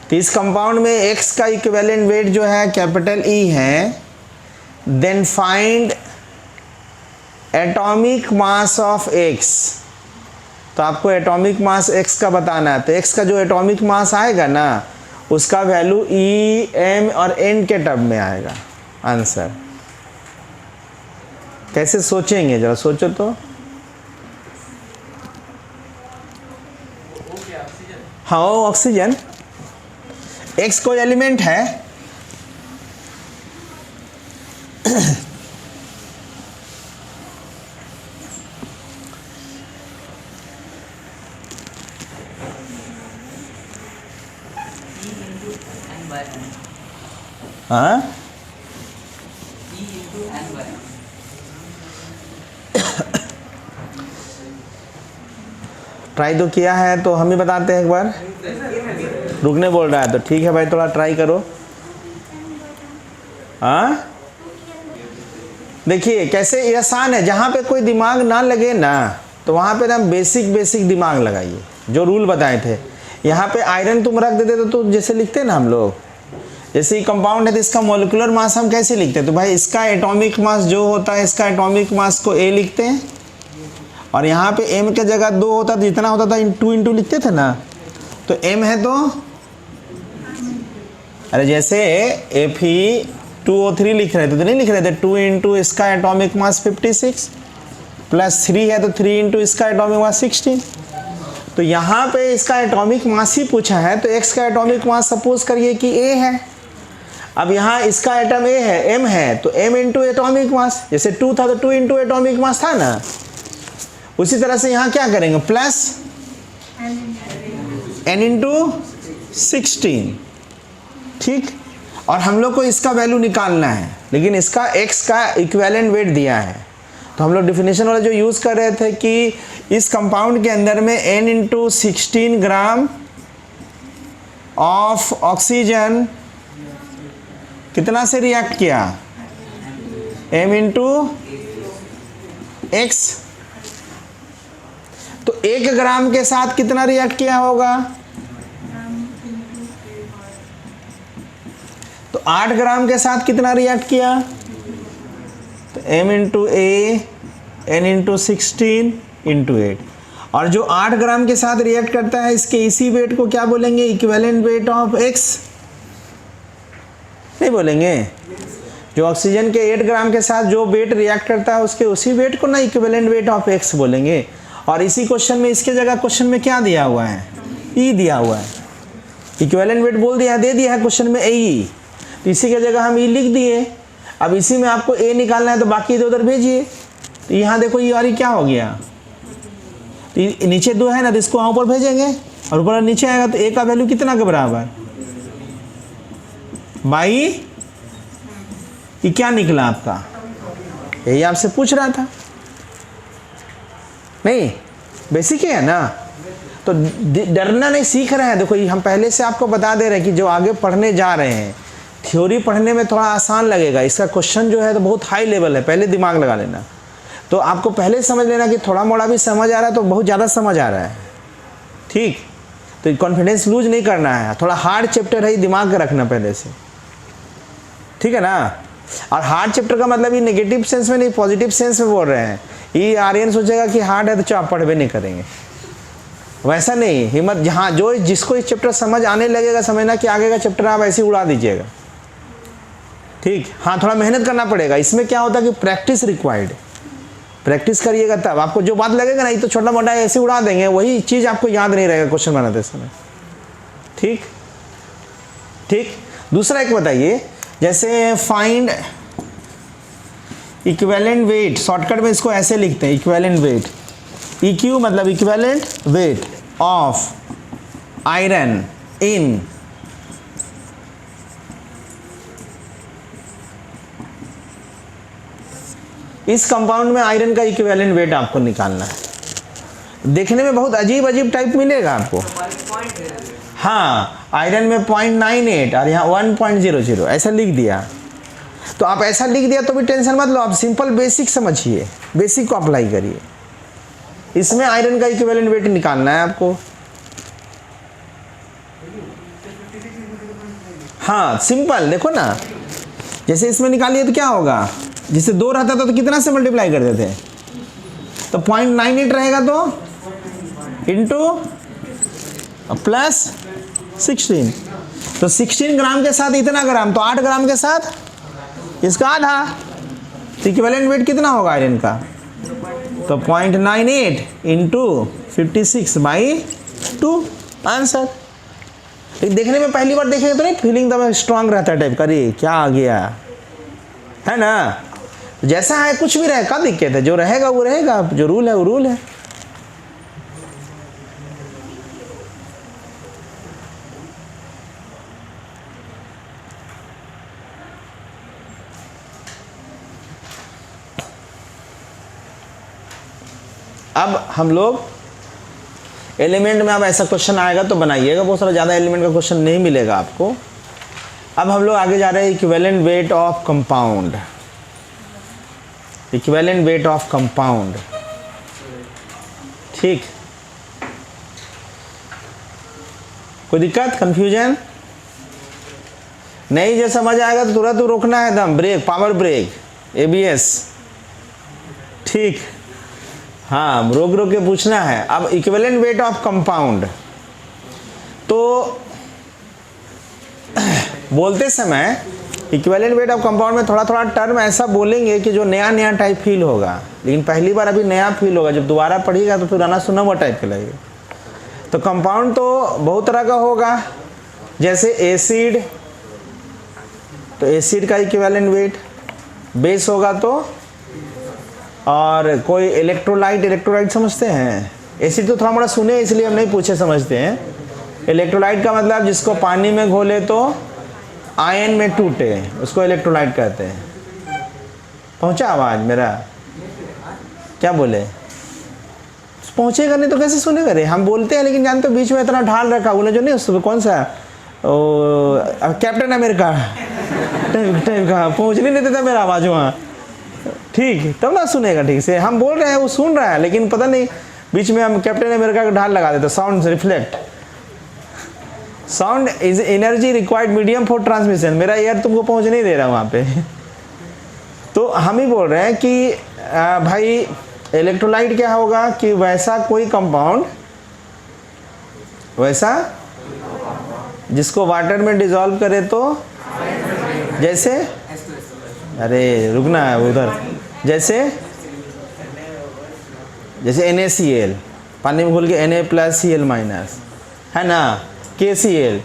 तो इस कंपाउंड में X का इक्विवेलेंट वेट जो है कैपिटल E है, then find atomic mass of X। तो आपको एटॉमिक मास X का बताना है, तो X का जो एटॉमिक मास आएगा ना उसका वैल्यू E, M और N के टर्म में आएगा आंसर। कैसे सोचेंगे जरा सोचो तो। हाँ ऑक्सीजन, X कोई एलिमेंट है, हाँ ट्राई तो किया है, तो हम ही बताते हैं एक बार। रुकने बोल रहा है तो ठीक है भाई, थोड़ा ट्राई करो। हाँ देखिए कैसे ये आसान है, जहाँ पे कोई दिमाग ना लगे ना तो वहाँ पे ना बेसिक दिमाग लगाइए, जो रूल बताए थे। यहाँ पे आयरन तुम रख देते तो जैसे लिखते ना हम लोग, जैसे कंपाउंड है तो इसका मोलिकुलर मास हम कैसे लिखते हैं, तो भाई इसका एटॉमिक मास जो होता है, इसका एटॉमिक मास को A लिखते हैं, और यहाँ पे M के जगह 2 होता था, जितना होता था 2 इंटू लिखते थे ना, तो M है तो अरे जैसे Fe2O3 लिख रहे थे तो नहीं लिख रहे थे 2 इंटू इसका एटॉमिक मास 56 प्लस 3 है तो 3 इंटू इसका एटॉमिक मास 16। तो यहाँ पे इसका एटॉमिक मास ही पूछा है, तो X का एटॉमिक मास सपोज करिए कि A है। अब यहाँ इसका एटम A है, M है, तो M इंटू एटॉमिक मास, जैसे 2 था तो 2 इंटू एटॉमिक मास था ना, उसी तरह से यहाँ क्या करेंगे, प्लस N इंटू 16। ठीक, और हम लोग को इसका वैल्यू निकालना है, लेकिन इसका X का इक्विवेलेंट वेट दिया है, तो हम लोग डिफिनेशन वाला जो यूज़ कर रहे थे कि इस कंपाउंड के अंदर में N into 16 gram of oxygen कितना से रिएक्ट किया, M इंटू X, तो 1 ग्राम के साथ कितना रिएक्ट किया होगा, तो 8 ग्राम के साथ कितना रिएक्ट किया, तो M into A N into 16 into 8, और जो 8 ग्राम के साथ रिएक्ट करता है इसके इसी वेट को क्या बोलेंगे, इक्विवेलेंट वेट ऑफ X, नहीं बोलेंगे, जो ऑक्सीजन के 8 ग्राम के साथ जो वेट रिएक्ट करता है उसके उसी वेट को ना इक्विवेलेंट वेट ऑफ X बोलेंगे। और इसी क्वेश्चन में, इसके जगह क्वेश्चन में क्या दिया हुआ है, E दिया हुआ है, इक्विवेलेंट वेट बोल दिया, दे दिया है क्वेश्चन में E, तो इसी के जगह हम E लिख दिए। अब इसी में आपको A निकालना है तो बाकी इधर उधर भेजिए, तो यहाँ देखो ये और क्या हो गया, तो नीचे 2 है ना, तो इसको वहाँ ऊपर भेजेंगे और ऊपर नीचे आएगा, तो A का वैल्यू कितना के बराबर, बाई, ये क्या निकला आपका, यही आपसे पूछ रहा था, नहीं बेसिक ही है ना, तो डरना नहीं, सीख रहे हैं। देखो ये हम पहले से आपको बता दे रहे हैं कि जो आगे पढ़ने जा रहे हैं, थ्योरी पढ़ने में थोड़ा आसान लगेगा, इसका क्वेश्चन जो है तो बहुत हाई लेवल है, पहले दिमाग लगा लेना, तो आपको पहले समझ लेना कि थोड़ा मोड़ा भी समझ आ रहा है तो बहुत ज़्यादा समझ आ रहा है। ठीक, तो कॉन्फिडेंस लूज नहीं करना है, थोड़ा हार्ड चैप्टर है, दिमाग रखना पहले से, ठीक है ना। और हार्ड चैप्टर का मतलब ये नेगेटिव सेंस में नहीं, पॉजिटिव सेंस में बोल रहे हैं। ये आर्यन सोचेगा कि हार्ड है तो आप पढ़ नहीं करेंगे, वैसा नहीं, हिम्मत, जहाँ जो जिसको इस चैप्टर समझ आने लगेगा, समझना कि आगे का चैप्टर आप ऐसे ही उड़ा दीजिएगा। ठीक, हाँ थोड़ा मेहनत करना पड़ेगा, इसमें क्या होता है कि प्रैक्टिस रिक्वायर्ड, प्रैक्टिस करिएगा तब आपको जो बात लगेगा ना, ये तो छोटा मोटा ऐसे उड़ा देंगे, वही चीज़ आपको याद नहीं रहेगा क्वेश्चन बनाते समय। ठीक ठीक, दूसरा एक बताइए, जैसे फाइंड इक्विवेलेंट वेट, शॉर्टकट में इसको ऐसे लिखते हैं, इक्विवेलेंट वेट, EQ मतलब equivalent weight of iron in इस कंपाउंड में आयरन का इक्विवेलेंट वेट आपको निकालना है। देखने में बहुत अजीब अजीब टाइप मिलेगा आपको, हाँ आयरन में 0.98 और यहाँ 1.00 ऐसा लिख दिया, तो आप ऐसा लिख दिया तो भी टेंशन मत लो, आप सिंपल बेसिक समझिए, बेसिक को अप्लाई करिए। इसमें आयरन का इक्विवेलेंट वेट निकालना है आपको, हाँ सिंपल, देखो ना, जैसे इसमें निकालिए तो क्या होगा, जिससे 2 रहता था तो कितना से मल्टीप्लाई करते थे, तो 0.98 रहेगा तो इंटू प्लस 16, तो 16 ग्राम के साथ इतना ग्राम, तो 8 ग्राम के साथ इसका आधा, तो इक्विवेलेंट वेट कितना होगा आयरन का, तो 0.98 इंटू 56/2 आंसर। देखने में पहली बार देखेंगे तो नहीं फीलिंग तो स्ट्रांग रहता है टाइप का, अरे क्या आ गया है ना, जैसा है कुछ भी रहे, क्या दिक्कत है, जो रहेगा वो रहेगा, जो रूल है वो रूल है। अब हम लोग एलिमेंट में अब ऐसा क्वेश्चन आएगा तो बनाइएगा, बहुत सारा ज़्यादा एलिमेंट का क्वेश्चन नहीं मिलेगा आपको। अब हम लोग आगे जा रहे हैं equivalent weight of compound. Equivalent weight of compound, ठीक। कोई दिक्कत, कंफ्यूजन नहीं? जो समझ आएगा तो तुरंत रोकना है, एकदम ब्रेक, पावर ब्रेक, ABS, ठीक। हाँ, रोक रोक के पूछना है। अब इक्विवेलेंट वेट ऑफ कंपाउंड, तो बोलते समय इक्विवेलेंट वेट ऑफ कंपाउंड में थोड़ा थोड़ा टर्म ऐसा बोलेंगे कि जो नया नया टाइप फील होगा, लेकिन पहली बार अभी नया फील होगा, जब दोबारा पढ़िएगा तो पुराना सुना हुआ टाइप के लगेगा। तो कंपाउंड तो बहुत तरह का होगा, जैसे एसिड, तो एसिड का इक्विवेलेंट वेट, बेस होगा तो, और कोई इलेक्ट्रोलाइट, इलेक्ट्रोलाइट समझते हैं? एसिड तो थोड़ा मोड़ा सुने इसलिए हम नहीं पूछे, समझते हैं। इलेक्ट्रोलाइट का मतलब जिसको पानी में घोले तो आयन में टूटे, उसको इलेक्ट्रोलाइट कहते हैं। पहुंचा आवाज मेरा? क्या बोले? पहुंचेगा नहीं तो कैसे सुनेगा रे? हम बोलते हैं लेकिन जानते हो बीच में इतना ढाल रखा, बोले जो नहीं उस कौन सा कैप्टन अमेरिका टाइप का, पहुंचने नहीं देता मेरा आवाज वहाँ, ठीक, तब ना सुनेगा ठीक से। हम बोल रहे हैं वो सुन रहा है, लेकिन पता नहीं बीच में हम कैप्टन अमेरिका का ढाल लगा देते। Sound reflect, sound is energy required medium for transmission. मेरा ईयर तुमको पहुंच नहीं दे रहा वहाँ पे। तो हम ही बोल रहे हैं कि भाई इलेक्ट्रोलाइट क्या होगा कि वैसा कोई कंपाउंड, वैसा जिसको वाटर में डिसॉल्व करे तो, जैसे, अरे रुकना है उधर, जैसे NaCl, पानी में घुल के Na+Cl- है ना, KCl,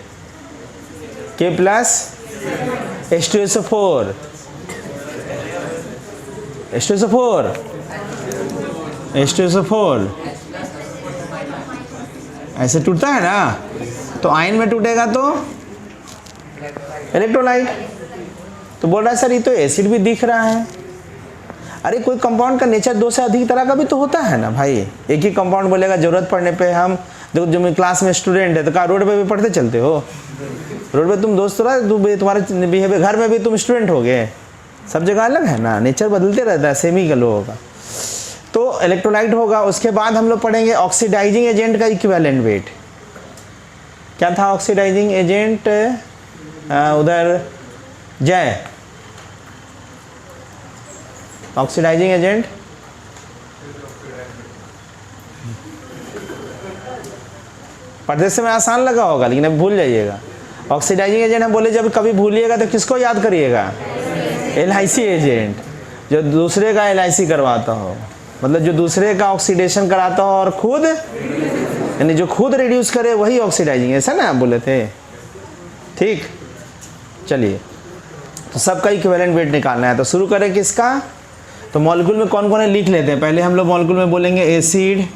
K+ H2SO4, H2SO4 ऐसे टूटता है ना, तो आयन में टूटेगा तो इलेक्ट्रोलाइट। तो बोल रहा है सर ये तो एसिड भी दिख रहा है। अरे कोई कंपाउंड का नेचर दो से अधिक तरह का भी तो होता है ना भाई। एक ही कंपाउंड बोलेगा, जरूरत पड़ने पे हम देखो, जो मेरी क्लास में स्टूडेंट है तो कहा रोड पे भी पढ़ते चलते हो? रोड पे तुम दोस्त रहा, तुम्हारे बिहेवियर, घर में भी तुम स्टूडेंट हो गए, सब जगह अलग है ना, नेचर बदलते रहता है, सेम ही का लोगों का। तो इलेक्ट्रोलाइट होगा। उसके बाद हम लोग पढ़ेंगे ऑक्सीडाइजिंग एजेंट का इक्विवेलेंट वेट। क्या था ऑक्सीडाइजिंग एजेंट? उधर जय, ऑक्सीडाइजिंग एजेंट पढ़ते समय आसान लगा होगा, लेकिन अब भूल जाइएगा। ऑक्सीडाइजिंग एजेंट हम बोले, जब कभी भूलिएगा तो किसको याद करिएगा? LIC एजेंट, जो दूसरे का LIC करवाता हो, मतलब जो दूसरे का ऑक्सीडेशन कराता हो और खुद, यानी जो खुद रिड्यूस करे वही ऑक्सीडाइजिंग, ऐसा ना आप बोले थे, ठीक। चलिए, तो सबका इक्विवेलेंट वेट निकालना है। तो शुरू करें किसका? तो मॉलिक्यूल में कौन कौन है लिख लेते हैं। पहले हम लोग मॉलिक्यूल में बोलेंगे एसिड।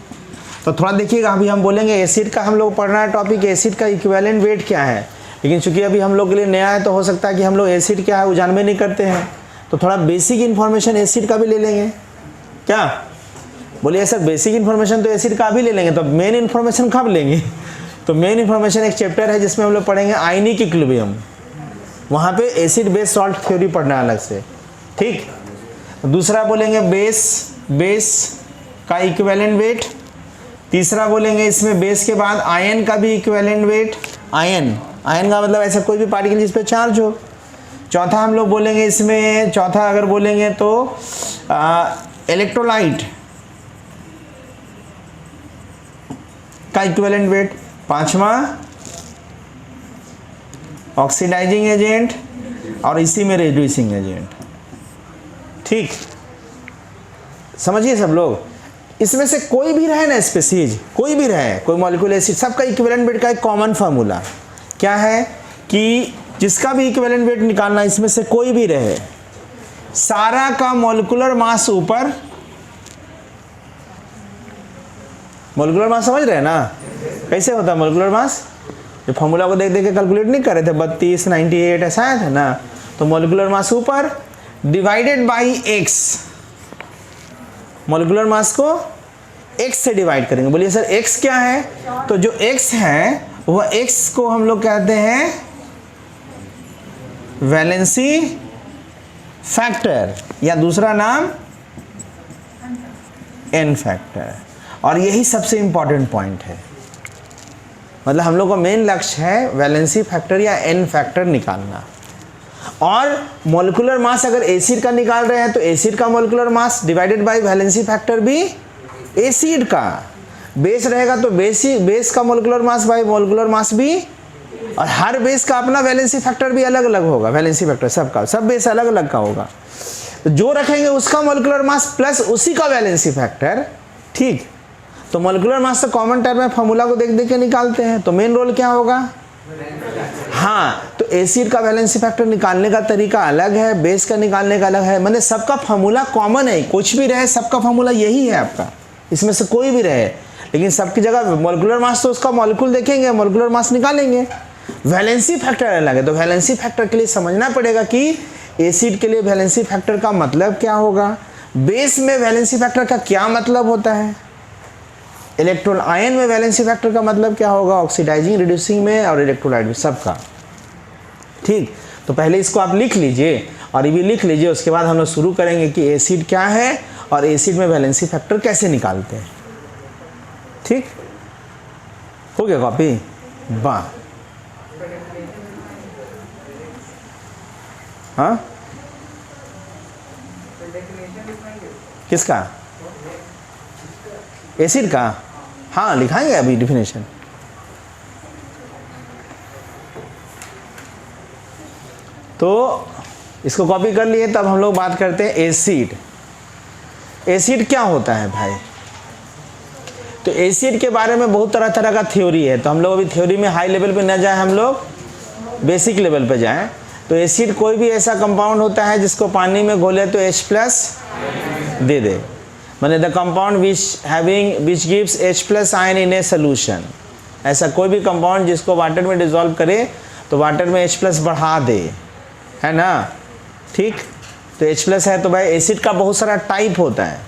तो थोड़ा देखिएगा, अभी हम बोलेंगे एसिड का, हम लोग पढ़ना है टॉपिक एसिड का इक्विवेलेंट वेट क्या है। लेकिन चूंकि अभी हम लोग के लिए नया है तो हो सकता है कि हम लोग एसिड क्या है वो जानबे नहीं करते हैं, तो थोड़ा बेसिक इन्फॉर्मेशन एसिड का भी ले लेंगे। क्या बोलिए सर? बेसिक इन्फॉर्मेशन तो एसिड का भी ले लेंगे, तो मेन इन्फॉर्मेशन कब लेंगे? तो मेन इन्फॉर्मेशन एक चैप्टर है जिसमें हम लोग पढ़ेंगे आयनिक इक्विलिब्रियम, वहाँ पे एसिड बेस सॉल्ट थ्योरी पढ़ना अलग से, ठीक। दूसरा बोलेंगे बेस का इक्विवेलेंट वेट। तीसरा बोलेंगे इसमें बेस के बाद आयन का भी इक्विवेलेंट वेट। आयन का मतलब ऐसा कोई भी पार्टिकल जिस पे चार्ज हो। चौथा हम लोग बोलेंगे इसमें, चौथा अगर बोलेंगे तो इलेक्ट्रोलाइट का इक्विवेलेंट वेट। पांचवा ऑक्सीडाइजिंग एजेंट, और इसी में रिड्यूसिंग एजेंट, ठीक। समझिए सब लोग, इसमें से कोई भी रहे ना स्पीसीज, कोई भी रहे, कोई मॉलिक्यूल एसिड, सबका इक्विवेलेंट वेट का एक कॉमन फार्मूला क्या है कि जिसका भी इक्विवेलेंट वेट निकालना, इसमें से कोई भी रहे, सारा का मॉलिक्यूलर मास ऊपर, मॉलिक्यूलर मास समझ रहे हैं ना कैसे होता है मॉलिक्यूलर मास? जो फॉर्मूला को देख देख के कैलकुलेट नहीं कर रहे थे, 32, 98 ऐसा आया था ना। तो मॉलिक्यूलर मास ऊपर divided by x, molecular mass को x से डिवाइड करेंगे। बोलिए सर x क्या है? तो जो x है वह x को हम लोग कहते हैं वैलेंसी फैक्टर, या दूसरा नाम n फैक्टर। और यही सबसे इंपॉर्टेंट पॉइंट है, मतलब हम लोग का मेन लक्ष्य है वैलेंसी फैक्टर या n फैक्टर निकालना। और मॉलिक्यूलर मास अगर एसिड का निकाल रहे हैं तो एसिड का molecular mass divided by valency factor भी एसिड का, बेस रहेगा तो बेस का molecular mass by molecular mass भी, और हर बेस का अपना वैलेंसी फैक्टर भी अलग अलग होगा। वैलेंसी फैक्टर सबका, सब बेस अलग अलग का होगा, तो जो रखेंगे उसका मॉलिक्यूलर मास प्लस उसी का वैलेंसी फैक्टर। ठीक, तो मॉलिक्यूलर मास से कॉमन टर्म में फॉर्मूला को देख देख के निकालते हैं। तो मेन रोल क्या होगा? हाँ, तो एसिड का वैलेंसी फैक्टर निकालने का तरीका अलग है, बेस का निकालने का अलग है, मतलब सबका फॉर्मूला कॉमन है, कुछ भी रहे सबका फॉर्मूला यही है आपका, इसमें से कोई भी रहे, लेकिन सबकी जगह मॉलिक्यूलर मास तो उसका मॉलिक्यूल देखेंगे, मॉलिक्यूलर मास निकालेंगे। वैलेंसी फैक्टर अलग है, तो वैलेंसी फैक्टर के लिए समझना पड़ेगा कि एसिड के लिए वैलेंसी फैक्टर का मतलब क्या होगा, बेस में वैलेंसी फैक्टर का क्या मतलब होता है, इलेक्ट्रॉन आयन में वैलेंसी फैक्टर का मतलब क्या होगा, ऑक्सीडाइजिंग रिड्यूसिंग में और इलेक्ट्रोलाइट में, सबका। ठीक, तो पहले इसको आप लिख लीजिए और ये भी लिख लीजिए, उसके बाद हम लोग शुरू करेंगे कि एसिड क्या है और एसिड में वैलेंसी फैक्टर कैसे निकालते हैं। ठीक, हो गया कॉपी? वाह, हाँ किसका? एसिड का? हाँ लिखाएंगे अभी डिफिनेशन। तो इसको कॉपी कर लिए, तब हम लोग बात करते हैं एसिड। एसिड क्या होता है भाई? तो एसिड के बारे में बहुत तरह तरह का थ्योरी है, तो हम लोग अभी थ्योरी में हाई लेवल पे न जाए, हम लोग बेसिक लेवल पे जाएं। तो एसिड कोई भी ऐसा कंपाउंड होता है जिसको पानी में घोले तो H+ दे दे, माने the compound which gives H+ ion in a solution. ऐसा कोई भी कंपाउंड जिसको वाटर में डिजोल्व करे तो वाटर में H+ बढ़ा दे, है ना? ठीक, तो H+ है। तो भाई एसिड का बहुत सारा टाइप होता है,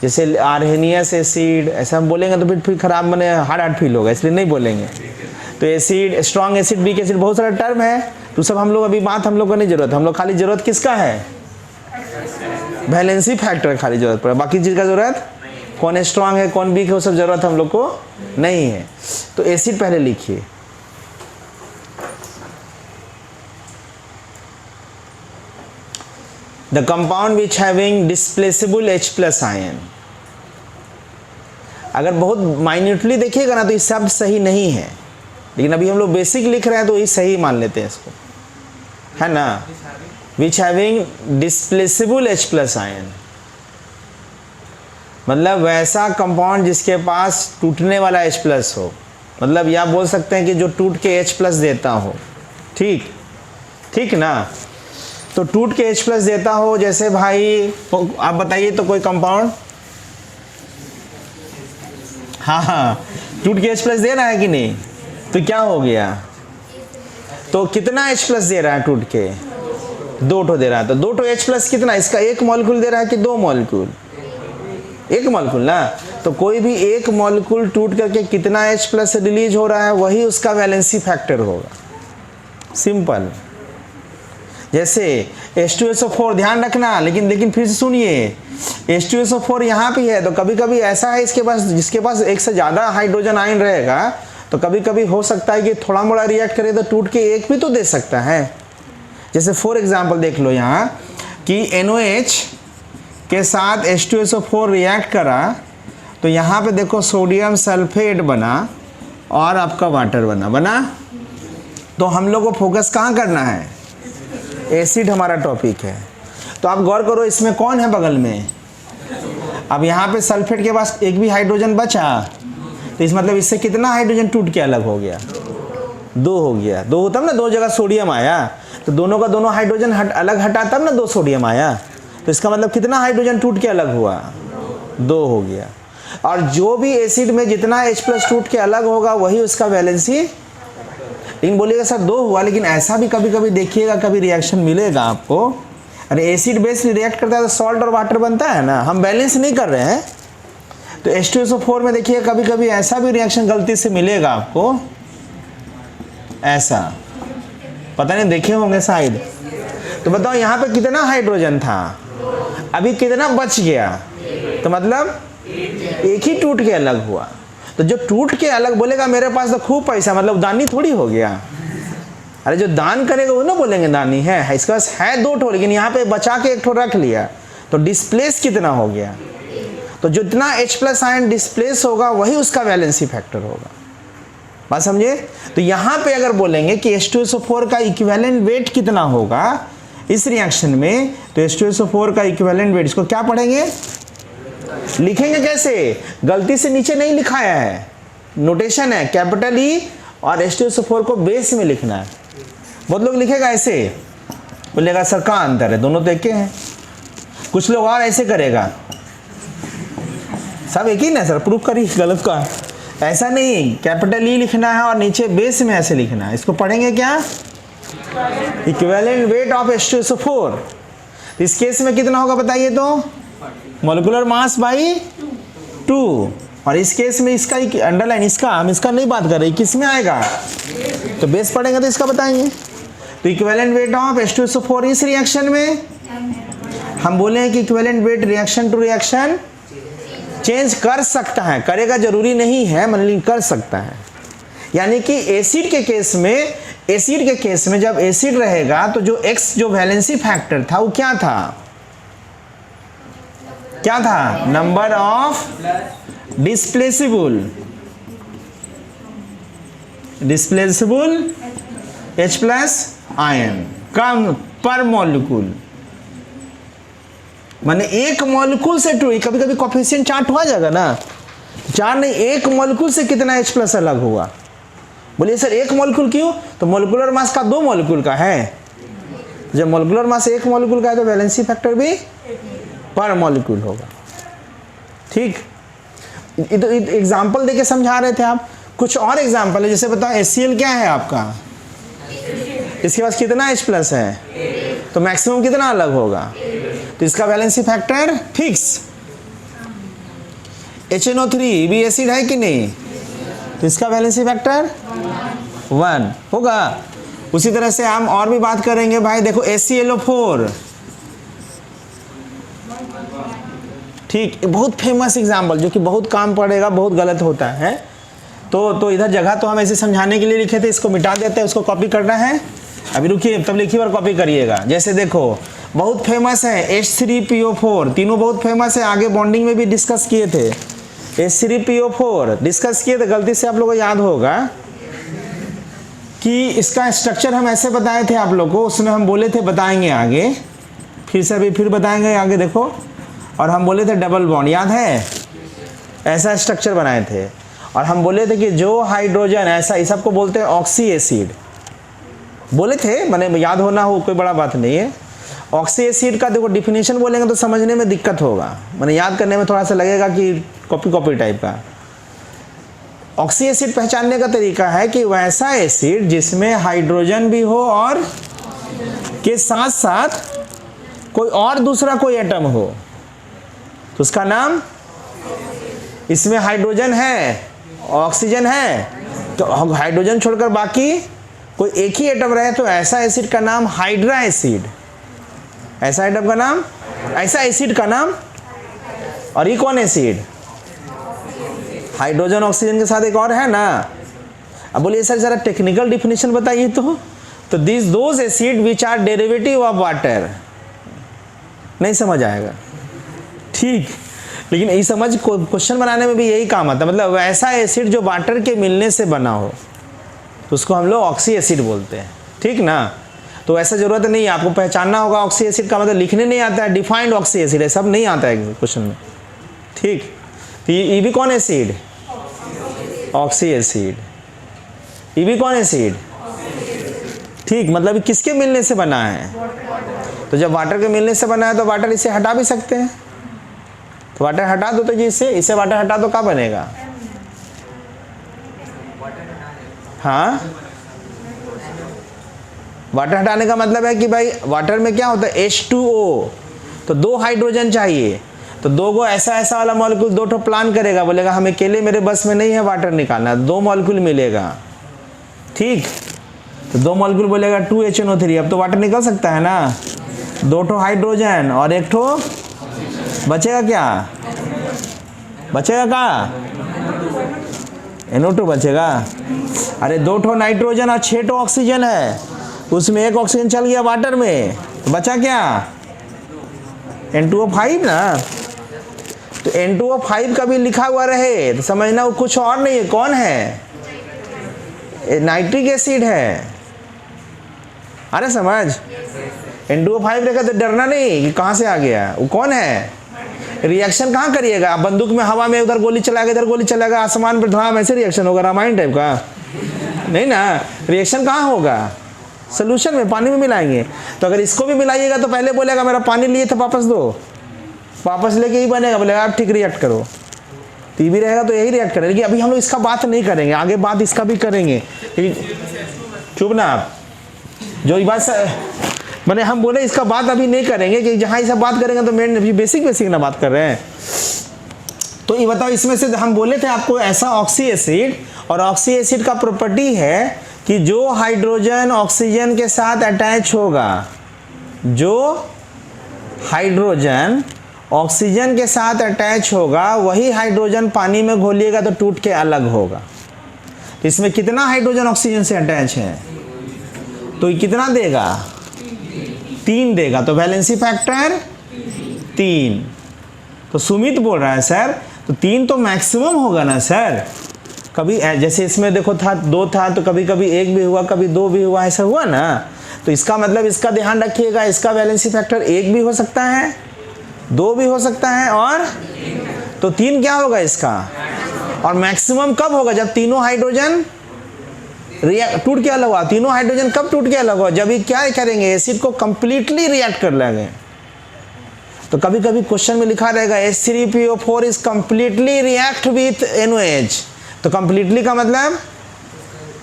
जैसे आर्हेनियस एसिड, ऐसा हम बोलेंगे तो फिर खराब मैंने हार्ड फील होगा, इसलिए नहीं बोलेंगे। तो acid, strong acid, weak acid, बहुत सारा टर्म है, तो सब हम लोग अभी बात हम लोग को नहीं जरूरत, हम लोग खाली जरूरत किसका है? वैलेंसी फैक्टर खाली जरूरत पड़े, बाकी चीज़ का जरूरत, कौन स्ट्रॉन्ग है कौन वीक है वो सब जरूरत हम लोग को नहीं है। तो एसिड पहले लिखिए। The compound which having displaceable H+ ion. अगर बहुत माइन्यूटली देखिएगा ना तो ये शब्द सही नहीं है, लेकिन अभी हम लोग बेसिक लिख रहे हैं तो ये सही मान लेते हैं इसको, है ना? विच हैविंग डिस्प्लेसेबल H+ आयन, मतलब वैसा कंपाउंड जिसके पास टूटने वाला H+ हो, मतलब या बोल सकते हैं कि जो टूट के H+ देता हो। ठीक, ठीक ना? तो टूट के H+ देता हो, जैसे भाई आप बताइए तो कोई कंपाउंड, हाँ टूट के H+ दे रहा है कि नहीं? तो क्या हो गया? तो कितना H+ दे रहा है टूट के? 2 ठो दे रहा है। तो 2 ठो H+ कितना? इसका 1 मॉलिक्यूल दे रहा है कि 2 मॉलिक्यूल? 1 मॉलिक्यूल ना। तो कोई भी 1 मॉलिक्यूल टूट करके कितना H+ रिलीज हो रहा है, वही उसका वैलेंसी फैक्टर होगा। सिंपल। जैसे H2SO4, ध्यान रखना, लेकिन फिर से सुनिए, H2SO4 यहाँ पे है, तो कभी कभी ऐसा है इसके पास, जिसके पास एक से ज़्यादा हाइड्रोजन आयन रहेगा, तो कभी कभी हो सकता है कि थोड़ा मोड़ा रिएक्ट करे तो टूट के 1 भी तो दे सकता है। जैसे फॉर एग्जांपल देख लो यहाँ कि NOH के साथ H2SO4 रिएक्ट करा, तो यहाँ पे देखो सोडियम सल्फेट बना और आपका वाटर बना। तो हम लोग को फोकस कहाँ करना है? एसिड हमारा टॉपिक है। तो आप गौर करो इसमें कौन है बगल में? अब यहाँ पे सल्फेट के पास एक भी हाइड्रोजन बचा, तो इस मतलब इससे कितना हाइड्रोजन टूट के अलग हो गया? 2 हो गया। 2 तब ना 2 जगह सोडियम आया, तो दोनों का दोनों हाइड्रोजन अलग हटा तब ना 2 सोडियम आया। तो इसका मतलब कितना हाइड्रोजन टूट के अलग हुआ? 2 हो गया। और जो भी एसिड में जितना H+ टूट के अलग होगा वही उसका वैलेंसी। लेकिन बोलिएगा सर 2 हुआ, लेकिन ऐसा भी कभी कभी देखिएगा, कभी रिएक्शन मिलेगा आपको, अरे एसिड बेस रिएक्ट करता है तो सॉल्ट और वाटर बनता है ना, हम बैलेंस नहीं कर रहे हैं, तो H2SO4 में देखिए कभी कभी ऐसा भी रिएक्शन गलती से मिलेगा आपको, ऐसा, पता नहीं देखे होंगे शायद। तो बताओ यहाँ पे कितना हाइड्रोजन था, अभी कितना बच गया, तो मतलब एक ही टूट के अलग हुआ। तो जो टूट के अलग बोलेगा मेरे पास तो खूब पैसा, मतलब दानी थोड़ी हो गया। अरे जो दान करेगा वो ना बोलेंगे दानी है, इसके पास है 2 ठो लेकिन यहाँ पे बचा के 1 ठो रख लिया, तो डिस्प्लेस कितना हो गया। तो जितना H+ आयन डिस्प्लेस होगा वही उसका वैलेंसी फैक्टर होगा। बात समझे। तो यहाँ पे अगर बोलेंगे कि H2SO4 का इक्विवेलेंट वेट कितना होगा इस रिएक्शन में, तो H2SO4 का इक्विवेलेंट वेट, इसको क्या पढ़ेंगे, लिखेंगे कैसे, गलती से नीचे नहीं लिखाया है, नोटेशन है कैपिटल E और H2SO4 को बेस में लिखना है। बहुत लोग लिखेगा ऐसे, बोलेगा सर कहाँ अंतर है, दोनों तो एक हैं। कुछ लोग और ऐसे करेगा, सब एक ही ना सर, प्रूफ करिए गलत का। ऐसा नहीं, कैपिटल E लिखना है और नीचे बेस में ऐसे लिखना है। इसको पढ़ेंगे क्या, इक्विवेलेंट वेट ऑफ H2SO4। इस केस में कितना होगा बताइए तो, मॉलिक्यूलर मास बाई 2। और इस केस में इसका अंडरलाइन, इसका हम इसका नहीं बात कर रहे, किस में आएगा, तो बेस पढ़ेंगे तो इसका बताएंगे। तो इक्विवेलेंट वेट ऑफ H2SO4 इस रिएक्शन में हम बोले हैं कि equivalent weight reaction to reaction change कर सकता है, करेगा जरूरी नहीं है, मतलब कर सकता है। यानी कि एसिड के केस में जब एसिड रहेगा तो जो X जो वैलेंसी फैक्टर था वो क्या था, नंबर ऑफ डिस्प्लेसेबल H+ आयन कम पर मॉलिक्यूल, माने एक मॉलिक्यूल से टू, कभी कभी कोफिशिएंट 4 हो जाएगा ना, 4 नहीं, एक मॉलिक्यूल से कितना H+ अलग हुआ। बोलिए सर एक मॉलिक्यूल क्यों, तो मॉलिक्यूलर मास का 2 मॉलिक्यूल का है, जब मॉलिक्यूलर मास 1 मॉलिक्यूल का है तो वैलेंसी फैक्टर भी पर मॉलिक्यूल होगा। ठीक, तो एग्जाम्पल देके समझा रहे थे आप। कुछ और एग्जाम्पल है, जैसे बताओ HCl क्या है आपका, इसके पास कितना H+ है, तो मैक्सिमम कितना अलग होगा, तो इसका वैलेंसी फैक्टर फिक्स। HNO3 भी एसिड है कि नहीं, तो इसका वैलेंसी फैक्टर 1 होगा। उसी तरह से हम और भी बात करेंगे भाई, देखो HClO4, ठीक, बहुत फेमस एग्जाम्पल जो कि बहुत काम पड़ेगा, बहुत गलत होता है। तो इधर जगह तो हम ऐसे समझाने के लिए लिखे थे, इसको मिटा देते हैं, उसको कॉपी करना है, अभी रुकिए तब लिखिए और कॉपी करिएगा। जैसे देखो बहुत फेमस है H3PO4, तीनों बहुत फेमस है, आगे बॉन्डिंग में भी डिस्कस किए थे। H3PO4 डिस्कस किए थे, गलती से आप लोगों को याद होगा कि इसका स्ट्रक्चर हम ऐसे बताए थे आप लोग को, उसमें हम बोले थे बताएंगे आगे, फिर से अभी फिर बताएंगे आगे देखो। और हम बोले थे डबल बॉन्ड, याद है, ऐसा स्ट्रक्चर बनाए थे। और हम बोले थे कि जो हाइड्रोजन ऐसा, इस सबको बोलते हैं ऑक्सी एसिड, बोले थे, मैंने याद होना हो कोई बड़ा बात नहीं है। ऑक्सी एसिड का देखो डिफिनेशन बोलेंगे तो समझने में दिक्कत होगा, मैंने याद करने में थोड़ा सा लगेगा कि कॉपी टाइप का। ऑक्सी एसिड पहचानने का तरीका है कि वैसा एसिड जिसमें हाइड्रोजन भी हो और के साथ साथ कोई और दूसरा कोई एटम हो, तो उसका नाम, इसमें हाइड्रोजन है, ऑक्सीजन है, तो हाइड्रोजन छोड़कर बाकी कोई एक ही एटम रहे तो ऐसा एसिड का नाम हाइड्रा एसिड, ऐसा एटम का नाम, ऐसा एसिड का नाम। और ये कौन एसिड, हाइड्रोजन ऑक्सीजन के साथ एक और है ना। अब बोलिए सर जरा टेक्निकल डिफिनेशन बताइए तो this those acid which are derivative of water, नहीं समझ आएगा, ठीक, लेकिन यही समझ क्वेश्चन बनाने में भी यही काम आता है, मतलब ऐसा एसिड जो वाटर के मिलने से बना हो तो उसको हम लोग ऑक्सी एसिड बोलते हैं, ठीक ना। तो ऐसा जरूरत नहीं है, आपको पहचानना होगा ऑक्सी एसिड का मतलब, लिखने नहीं आता है, डिफाइंड ऑक्सी एसिड है, सब नहीं आता है क्वेश्चन में, ठीक। तो ये भी कौन एसिड, ऑक्सी एसिड, ये भी कौन एसिड, ठीक, मतलब किसके मिलने से बना है, तो जब वाटर के मिलने से बना है तो वाटर इसे हटा भी सकते हैं, तो वाटर हटा दो तो जी इसे वाटर हटा दो, क्या बनेगा, हाँ, वाटर हटाने का मतलब है कि भाई वाटर में क्या होता है H2O, तो 2 हाइड्रोजन चाहिए, तो दो गो ऐसा ऐसा वाला मॉलिक्यूल दो ठो प्लान करेगा, बोलेगा हमें अकेले मेरे बस में नहीं है वाटर निकालना, दो मॉलिक्यूल मिलेगा, ठीक। तो दो मॉलिक्यूल बोलेगा 2HNO3, अब तो वाटर निकल सकता है ना, दो ठो हाइड्रोजन और एक ठो बचेगा, क्या बचेगा, का NO2 बचेगा। अरे दो ठो नाइट्रोजन और 6 ठो ऑक्सीजन है, उसमें एक ऑक्सीजन चल गया वाटर में, तो बचा क्या, N2O5 ना। तो N2O5 का भी लिखा हुआ रहे तो समझना वो कुछ और नहीं है, कौन है, नाइट्रिक एसिड है। अरे समझ, N2O5 रहेगा तो डरना नहीं कि कहाँ से आ गया, वो कौन है। रिएक्शन कहाँ करिएगा, बंदूक में हवा में उधर गोली चलाएगा इधर गोली चलाएगा, आसमान पर धुआं, ऐसे रिएक्शन होगा रामायण टाइप का, नहीं ना। रिएक्शन कहाँ होगा, सोल्यूशन में, पानी में मिलाएंगे। तो अगर इसको भी मिलाइएगा तो पहले बोलेगा मेरा पानी लिए थे वापस दो, वापस लेके ही बनेगा, बोलेगा आप ठीक रिएक्ट करो, तो भी रहेगा तो यही रिएक्ट करेगा। लेकिन अभी हम लोग इसका बात नहीं करेंगे, आगे बात इसका भी करेंगे। चुप ना आप, जो ये बात मैंने हम बोले इसका बात अभी नहीं करेंगे, कि जहाँ ये सब बात करेंगे तो मेन बेसिक ना बात कर रहे हैं। तो ये बताओ, इसमें से हम बोले थे आपको ऐसा ऑक्सी एसिड, और ऑक्सी एसिड का प्रॉपर्टी है कि जो हाइड्रोजन ऑक्सीजन के साथ अटैच होगा, जो हाइड्रोजन ऑक्सीजन के साथ अटैच होगा वही हाइड्रोजन पानी में घोलिएगा तो टूट के अलग होगा। तो इसमें कितना हाइड्रोजन ऑक्सीजन से अटैच है, तो ये कितना देगा, 3 देगा। तो वैलेंसी फैक्टर 3। तो सुमित बोल रहा है सर तो 3 तो मैक्सिमम होगा ना सर। कभी जैसे इसमें देखो था 2 था, तो कभी कभी 1 भी हुआ, कभी 2 भी हुआ, ऐसा हुआ ना। तो इसका मतलब इसका ध्यान रखिएगा, इसका वैलेंसी फैक्टर 1 भी हो सकता है, 2 भी हो सकता है, और तो 3 क्या होगा इसका। और मैक्सिमम कब होगा, जब तीनों हाइड्रोजन टूट के अलग हुआ। तीनों हाइड्रोजन कब टूट के अलग हुआ, जब ये क्या करेंगे, एसिड को कंप्लीटली रिएक्ट कर लेंगे। तो कभी कभी क्वेश्चन में लिखा रहेगा H3PO4 is completely react with NOH। तो कंप्लीटली का मतलब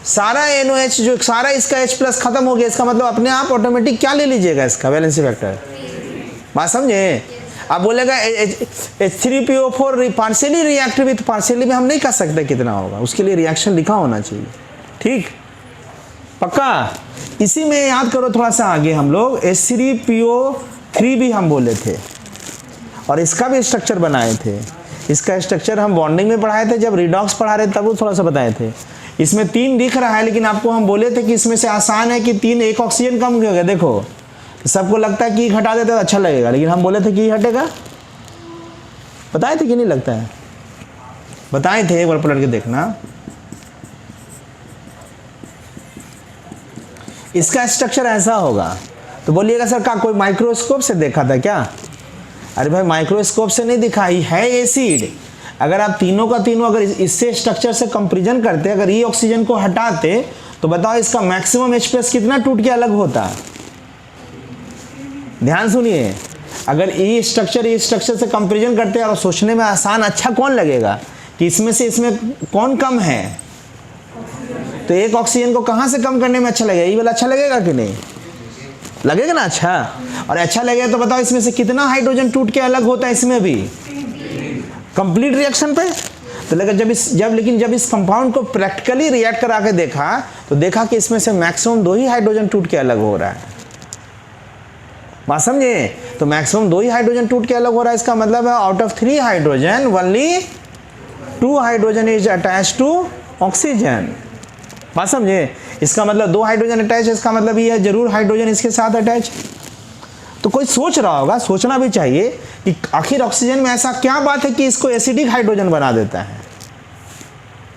सारा NOH जो सारा इसका H+ खत्म हो गया, इसका मतलब अपने आप ऑटोमेटिक क्या ले लीजिएगा, इसका वैलेंसी फैक्टर। बात समझे। आप बोलेगा H3PO4 partially react with, partially में हम नहीं कर सकते कितना होगा, उसके लिए रिएक्शन लिखा होना चाहिए, ठीक पक्का। इसी में याद करो थोड़ा सा आगे, हम लोग H3PO3 भी हम बोले थे, और इसका भी स्ट्रक्चर बनाए थे। इसका स्ट्रक्चर हम बॉन्डिंग में पढ़ाए थे, जब रिडॉक्स पढ़ा रहे तब वो थोड़ा सा बताए थे। इसमें 3 दिख रहा है, लेकिन आपको हम बोले थे कि इसमें से आसान है कि 3, एक ऑक्सीजन कम हो गया। देखो सबको लगता है कि हटा देते तो अच्छा लगेगा, लेकिन हम बोले थे कि हटेगा, बताए थे कि नहीं लगता है, बताए थे, एक बार पलट के देखना। इसका स्ट्रक्चर ऐसा होगा। तो बोलिएगा सर का कोई माइक्रोस्कोप से देखा था क्या। अरे भाई माइक्रोस्कोप से नहीं दिखाई है एसिड। अगर आप तीनों का तीनों अगर इससे स्ट्रक्चर से कंपैरिजन करते, अगर ये ऑक्सीजन को हटाते तो बताओ इसका मैक्सिमम H+ कितना टूट के अलग होता। ध्यान सुनिए, अगर ये स्ट्रक्चर से कंपैरिजन करते और सोचने में आसान अच्छा कौन लगेगा कि इसमें से इसमें कौन कम है, तो एक ऑक्सीजन को कहाँ से कम करने में अच्छा लगेगा, ये वाला अच्छा लगेगा कि नहीं लगेगा ना, अच्छा। और अच्छा लगेगा तो बताओ इसमें से कितना हाइड्रोजन टूट के अलग होता है, इसमें भी कंप्लीट रिएक्शन पे। तो लगा जब इस कंपाउंड को प्रैक्टिकली रिएक्ट करा के देखा तो देखा कि इसमें से मैक्सिमम 2 ही हाइड्रोजन टूट के अलग हो रहा है। बात समझे। तो मैक्सिमम 2 ही हाइड्रोजन टूट के अलग हो रहा है, इसका मतलब है out of 3 hydrogen only 2 hydrogen is attach to oxygen. बात समझे। इसका मतलब 2 हाइड्रोजन अटैच है, इसका मतलब ये है जरूर हाइड्रोजन इसके साथ अटैच। तो कोई सोच रहा होगा, सोचना भी चाहिए कि आखिर ऑक्सीजन में ऐसा क्या बात है कि इसको एसिडिक हाइड्रोजन बना देता है।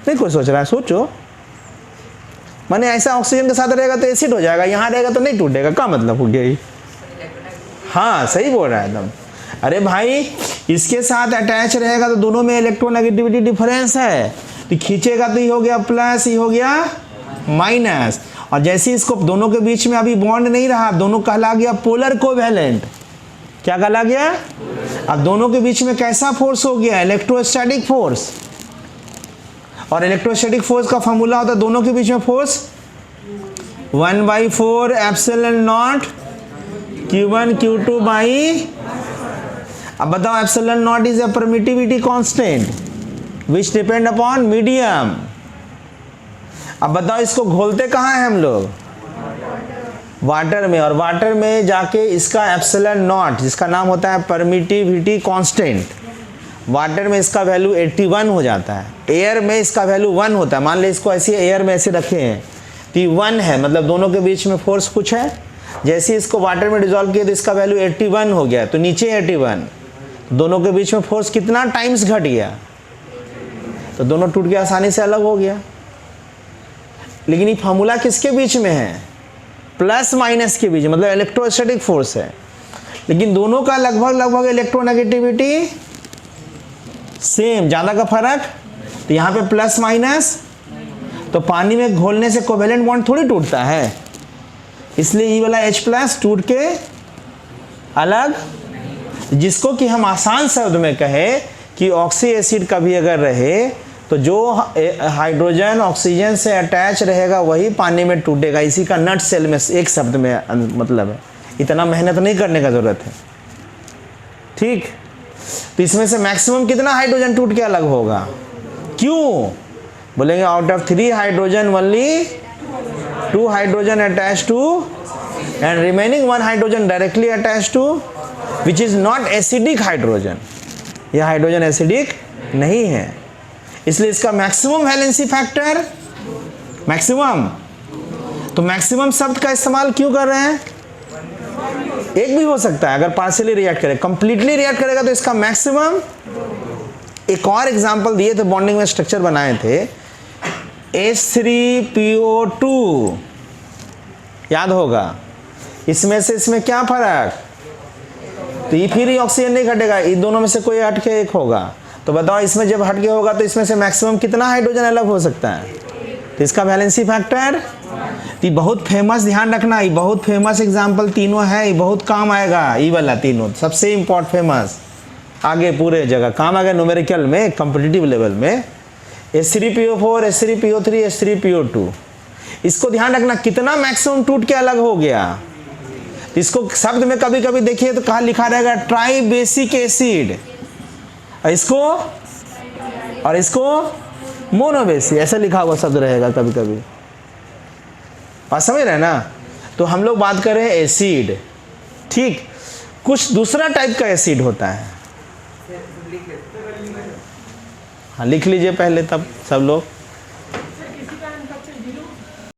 नहीं कोई सोच रहा है, सोचो। माने ऐसा ऑक्सीजन के साथ रहेगा तो एसिड हो जाएगा, यहाँ रहेगा तो नहीं टूटेगा, क्या मतलब हो गया। हाँ सही बोल रहा है एकदम। अरे भाई इसके साथ अटैच रहेगा तो दोनों में इलेक्ट्रोनेगेटिविटी डिफरेंस है, तो खींचेगा तो ये हो गया प्लस, ये हो गया माइनस। और जैसे इसको दोनों के बीच में अभी बॉन्ड नहीं रहा, दोनों कहला गया पोलर कोवैलेंट। क्या कहला गया। अब दोनों के बीच में कैसा फोर्स हो गया, इलेक्ट्रोस्टैटिक फोर्स। और इलेक्ट्रोस्टैटिक फोर्स का फॉर्मूला होता है दोनों के बीच में force 1/4 epsilon not Q1 Q2 by. अब बताओ epsilon not is a permittivity constant which depend upon medium. अब बताओ इसको घोलते कहाँ हैं हम लोग, वाटर में, और वाटर में जाके इसका एप्सिलॉन नॉट जिसका नाम होता है परमिटिविटी कांस्टेंट, वाटर में इसका वैल्यू 81 हो जाता है, एयर में इसका वैल्यू 1 होता है। मान ले इसको ऐसे एयर में ऐसे रखे हैं तो 1 है, मतलब दोनों के बीच में फोर्स कुछ है। जैसे इसको वाटर में डिजोल्व किया तो इसका वैल्यू 81 हो गया, तो नीचे 81, दोनों के बीच में फोर्स कितना टाइम्स घट गया, तो दोनों टूट के आसानी से अलग हो गया। लेकिन ये फार्मूला किसके बीच में है, प्लस माइनस के बीच, मतलब इलेक्ट्रोस्टैटिक फोर्स है, लेकिन दोनों का लगभग इलेक्ट्रोनेगेटिविटी सेम, ज़्यादा का फर्क। तो यहाँ पे प्लस माइनस, तो पानी में घोलने से कोवेलेंट बॉन्ड थोड़ी टूटता है, इसलिए ये वाला H प्लस टूट के अलग। जिसको कि हम आसान शब्द में कहें कि ऑक्सी एसिड कभी अगर रहे तो जो हाइड्रोजन ऑक्सीजन से अटैच रहेगा वही पानी में टूटेगा। इसी का नट सेल में एक शब्द में मतलब है, इतना मेहनत नहीं करने का ज़रूरत है, ठीक। तो इसमें से मैक्सिमम कितना हाइड्रोजन टूट के अलग होगा, क्यों बोलेंगे, out of 3 hydrogen only 2 hydrogen attach to and remaining 1 hydrogen directly attach to which is not acidic hydrogen. यह हाइड्रोजन एसिडिक नहीं है, इसलिए इसका मैक्सिमम वैलेंसी फैक्टर मैक्सिमम। तो मैक्सिमम शब्द का इस्तेमाल क्यों कर रहे हैं, एक भी हो सकता है, अगर पार्शियली रिएक्ट करे, कंप्लीटली रिएक्ट करेगा तो इसका मैक्सिमम। एक और एग्जांपल दिए थे, बॉन्डिंग में स्ट्रक्चर बनाए थे, H3PO2 याद होगा, इसमें से इसमें क्या फर्क, तो ये फिर ही ऑक्सीजन नहीं घटेगा, इन दोनों में से कोई हट के एक होगा। तो बताओ इसमें जब हट के होगा तो इसमें से मैक्सिमम कितना हाइड्रोजन अलग हो सकता है, तो इसका वैलेंसी फैक्टर। ये बहुत फेमस, ध्यान रखना, ये बहुत फेमस एग्जांपल तीनों है, ये बहुत काम आएगा, ये वाला तीनों सबसे इम्पोर्टेंट फेमस, आगे पूरे जगह काम आएगा न्यूमेरिकल में, कॉम्पिटिटिव लेवल में। H3PO4, H3PO3, H3PO2, इसको ध्यान रखना कितना मैक्सिमम टूट के अलग हो गया। इसको शब्द में कभी कभी देखिए तो कहाँ लिखा रहेगा ट्राई बेसिक एसिड, और इसको मोनोबेसिक, ऐसा लिखा हुआ शब्द रहेगा कभी कभी, बात समझ रहे हैं ना। तो हम लोग बात करें एसिड, ठीक। कुछ दूसरा टाइप का एसिड होता है, हाँ लिख लीजिए पहले, तब सब लोग